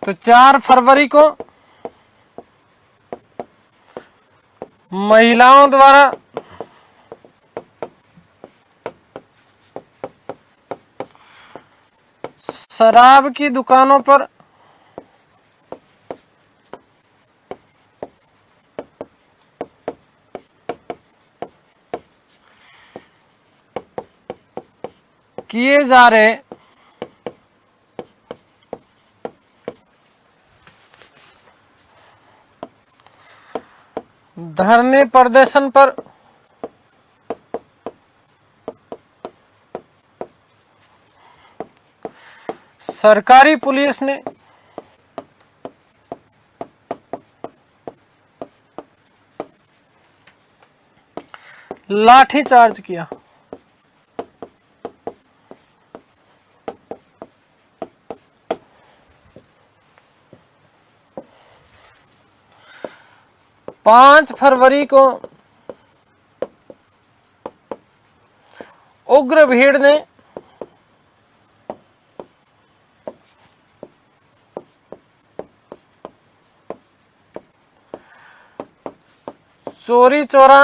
तो 4 फरवरी को महिलाओं द्वारा शराब की दुकानों पर किए जा रहे धरने प्रदर्शन पर सरकारी पुलिस ने लाठी चार्ज किया। पांच फरवरी को उग्र भीड़ ने चोरी चौरा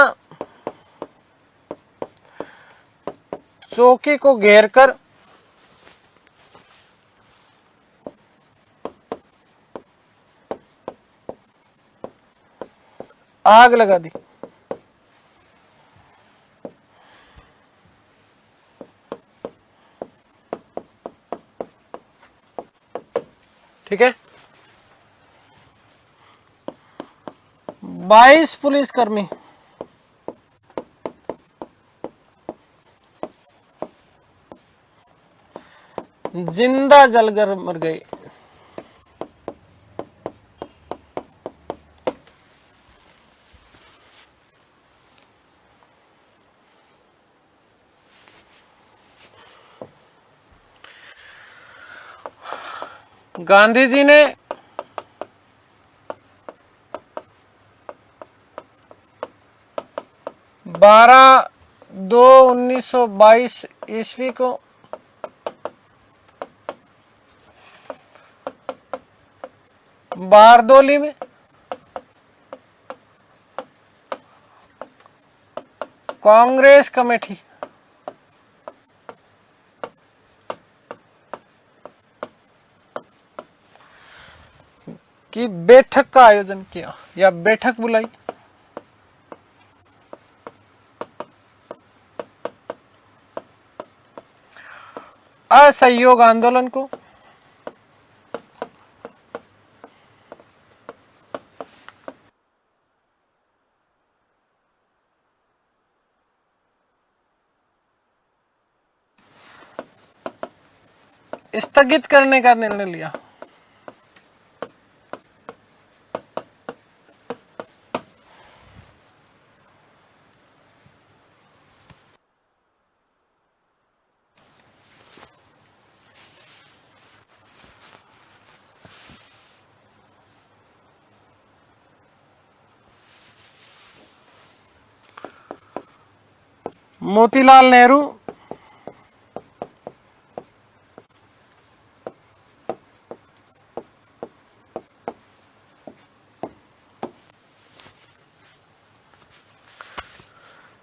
चौकी को घेरकर आग लगा दी। ठीक है। 22 पुलिसकर्मी जिंदा जलकर मर गए। गांधी जी ने बारह 2/1922 ईस्वी को बारदोली में कांग्रेस कमेटी की बैठक का आयोजन किया या बैठक बुलाई। असहयोग आंदोलन को स्थगित करने का निर्णय लिया। मोतीलाल नेहरू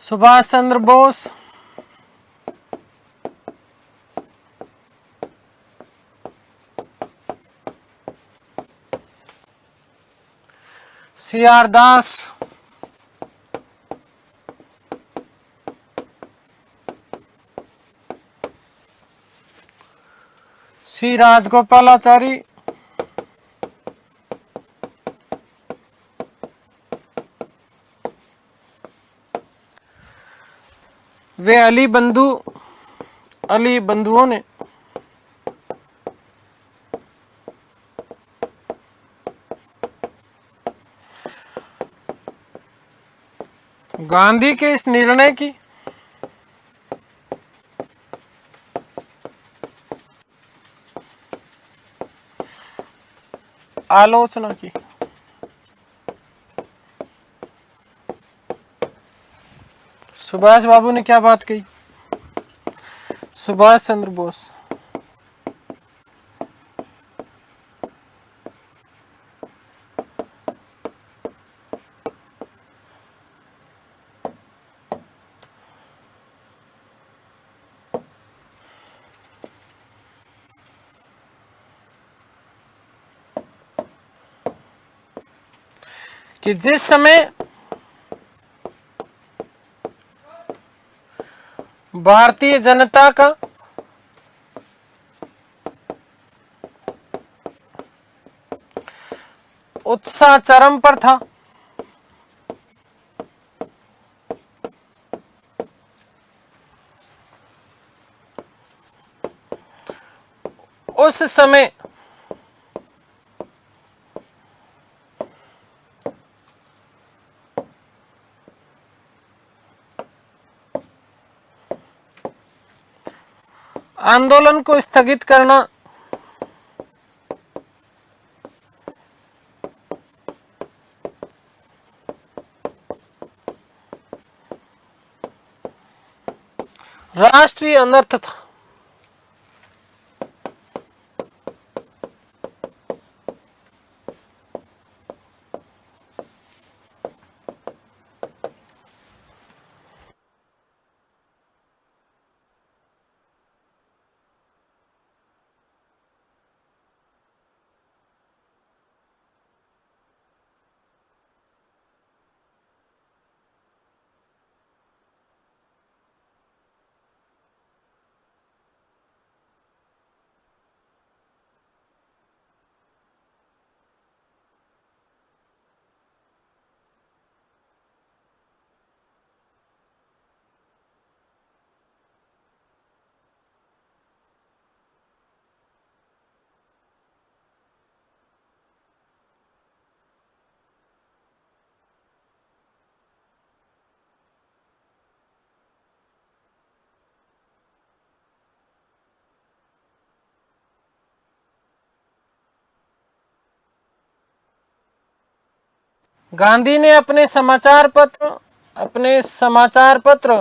सुभाष चंद्र बोस CR दास C राजगोपालाचारी वे अली बंधुओं ने गांधी के इस निर्णय की आलोचना की। सुभाष बाबू ने क्या बात कही? सुभाष चंद्र बोस कि जिस समय भारतीय जनता का उत्साह चरम पर था, उस समय आंदोलन को स्थगित करना, राष्ट्रीय अनर्थ था। गांधी ने अपने समाचार पत्र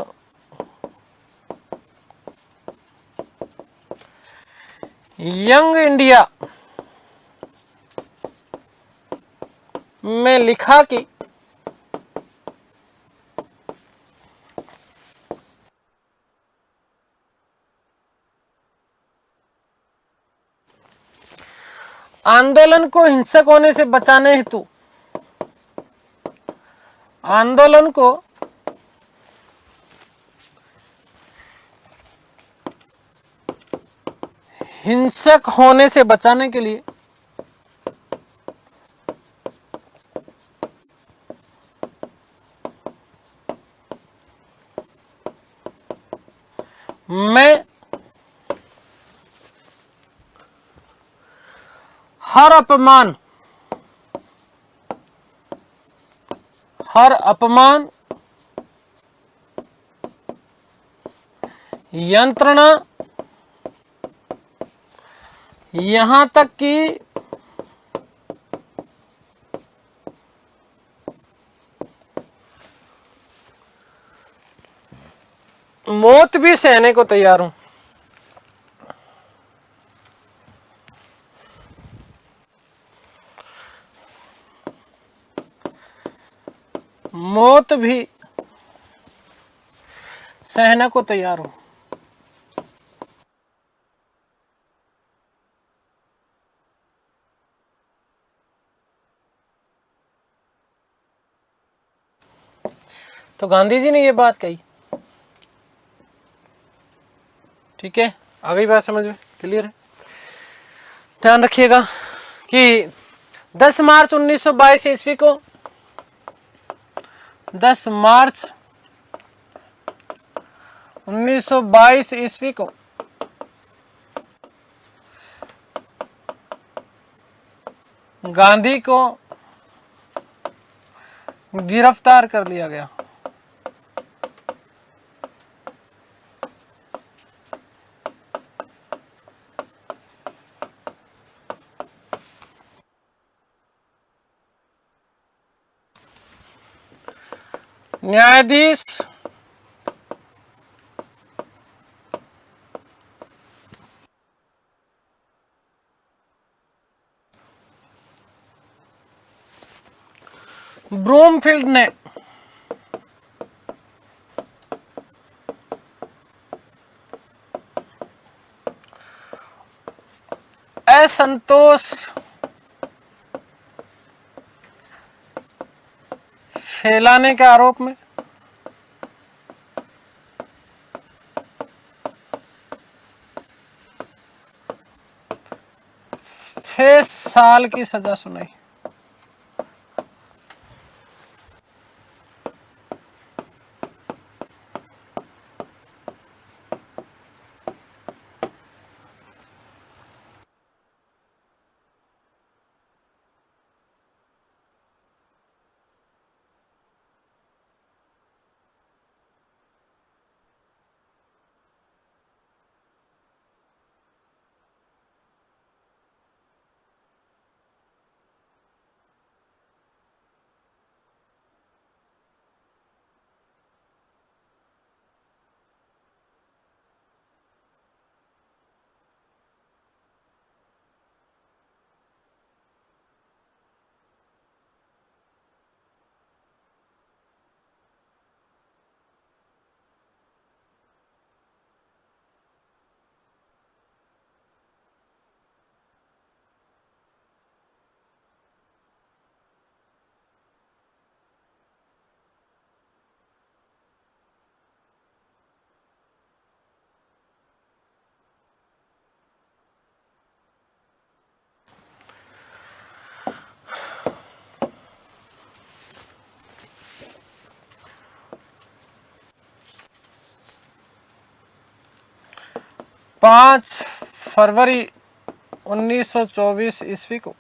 यंग इंडिया में लिखा कि आंदोलन को हिंसक होने से बचाने हेतु आंदोलन को हिंसक होने से बचाने के लिए मैं हर अपमान यंत्रणा, यहां तक कि मौत भी सहने को तैयार हूं। मौत भी सहने को तैयार हूं। तो गांधी जी ने ये बात कही। ठीक है, आ गई बात समझ में? क्लियर है? ध्यान रखिएगा कि 10 मार्च 1922 ईस्वी को 10 मार्च 1922 ईस्वी को गांधी को गिरफ्तार कर लिया गया। न्यायाधीश ब्रूमफील्ड ने असंतोष फैलाने के आरोप में 6 साल की सजा सुनाई। 5 फरवरी 1924 ईस्वी को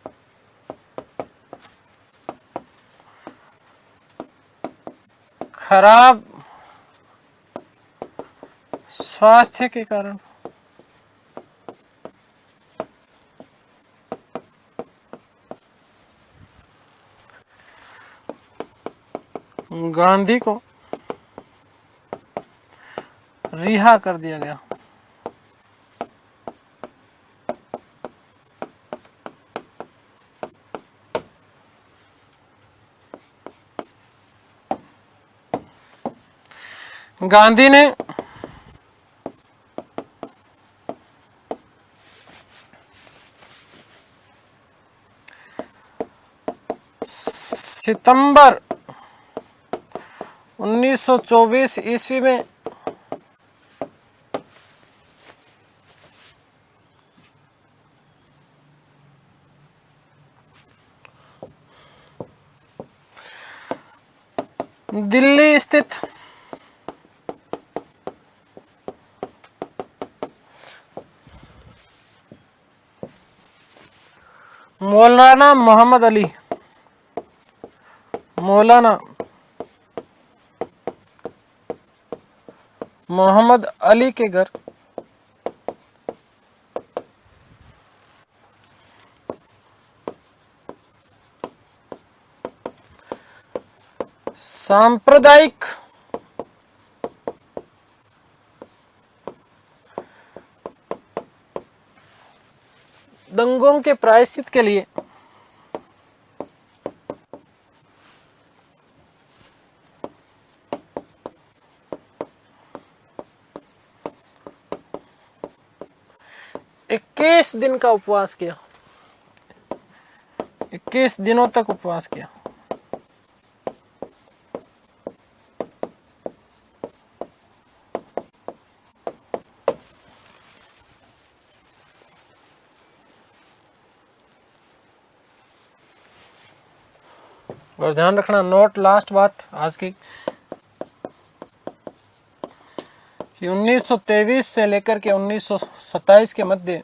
खराब स्वास्थ्य के कारण गांधी को रिहा कर दिया गया। गांधी ने सितंबर 1924 ईस्वी में दिल्ली स्थित मौलाना मोहम्मद अली के घर सांप्रदायिक दंगों के प्रायश्चित के लिए इक्कीस दिन का उपवास किया। 21 दिनों तक उपवास किया। और ध्यान रखना, नोट लास्ट बात आज की, कि 1923 से लेकर के 1927 के मध्य,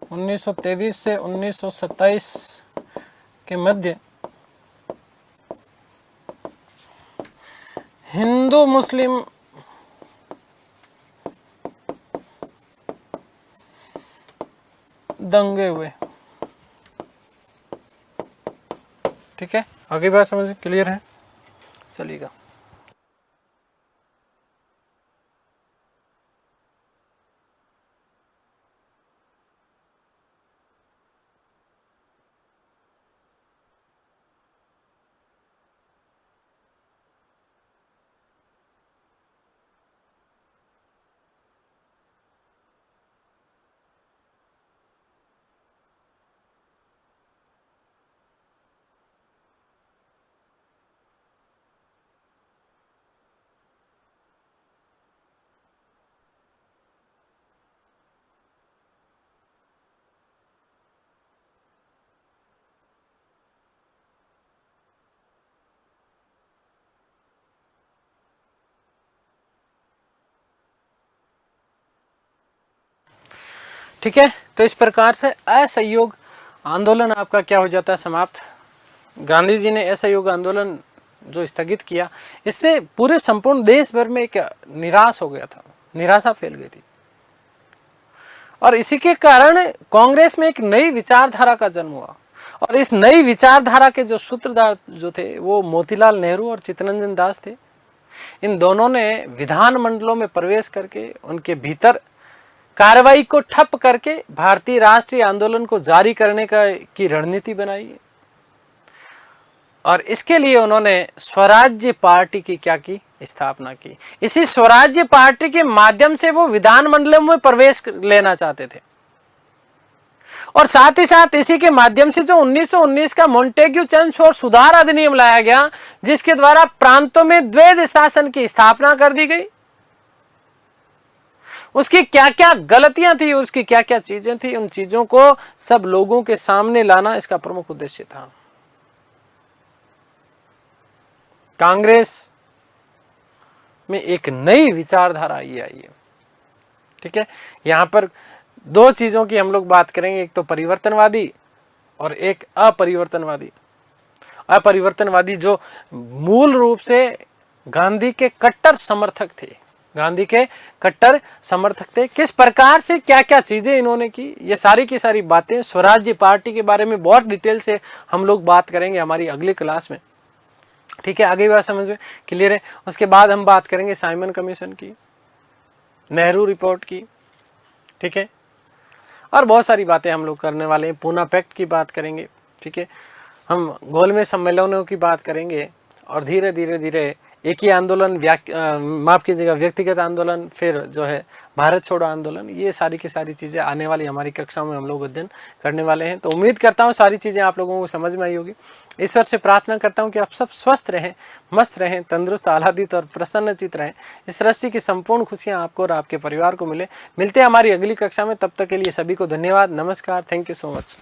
1923 से 1927 के मध्य हिंदू मुस्लिम दंगे हुए। ठीक है, आगे बात समझ क्लियर है? चलिएगा। ठीक है, तो इस प्रकार से असहयोग आंदोलन आपका क्या हो जाता है, समाप्त। गांधी जी ने असहयोग आंदोलन जो स्थगित किया, इससे पूरे संपूर्ण देश भर में एक निराश हो गया था, निराशा फैल गई थी। और इसी के कारण कांग्रेस में एक नई विचारधारा का जन्म हुआ। और इस नई विचारधारा के जो सूत्रधार जो थे वो मोतीलाल नेहरू और चित्तरंजन दास थे। इन दोनों ने विधान मंडलों में प्रवेश करके उनके भीतर कार्रवाई को ठप करके भारतीय राष्ट्रीय आंदोलन को जारी करने की रणनीति बनाई। और इसके लिए उन्होंने स्वराज्य पार्टी की क्या की, स्थापना की। इसी स्वराज्य पार्टी के माध्यम से वो विधान मंडलों में प्रवेश लेना चाहते थे। और साथ ही साथ इसी के माध्यम से जो 1919 का मोंटेग्यू चर्च और सुधार अधिनियम लाया गया, जिसके द्वारा प्रांतों में द्वैध शासन की स्थापना कर दी गई, उसकी क्या क्या गलतियां थी, उसकी क्या क्या चीजें थी, उन चीजों को सब लोगों के सामने लाना इसका प्रमुख उद्देश्य था। कांग्रेस में एक नई विचारधारा ये आई है। ठीक है, यहाँ पर दो चीज़ों की हम लोग बात करेंगे, एक तो परिवर्तनवादी और एक अपरिवर्तनवादी। अपरिवर्तनवादी जो मूल रूप से गांधी के कट्टर समर्थक थे, गांधी के कट्टर समर्थक थे। किस प्रकार से क्या क्या चीजें इन्होंने की, ये सारी की सारी बातें स्वराज्य पार्टी के बारे में बहुत डिटेल से हम लोग बात करेंगे हमारी अगली क्लास में। ठीक है, आगे बात समझ में क्लियर है। उसके बाद हम बात करेंगे साइमन कमीशन की, नेहरू रिपोर्ट की, ठीक है, और बहुत सारी बातें हम लोग करने वाले हैं। पूना पैक्ट की बात करेंगे, ठीक है, हम गोलमेज सम्मेलनों की बात करेंगे, और धीरे धीरे धीरे एक ही आंदोलन, माफ कीजिएगा, व्यक्तिगत आंदोलन, फिर जो है भारत छोड़ो आंदोलन, ये सारी की सारी चीज़ें आने वाली हमारी कक्षाओं में हम लोग अध्ययन करने वाले हैं। तो उम्मीद करता हूँ सारी चीज़ें आप लोगों को समझ में आई होगी। ईश्वर से प्रार्थना करता हूँ कि आप सब स्वस्थ रहें, मस्त रहें, तंदुरुस्त, आह्लादित और प्रसन्नचित रहें। इस सृष्टि की संपूर्ण खुशियाँ आपको और आपके परिवार को मिले। मिलते हैं हमारी अगली कक्षा में, तब तक के लिए सभी को धन्यवाद, नमस्कार, थैंक यू सो मच।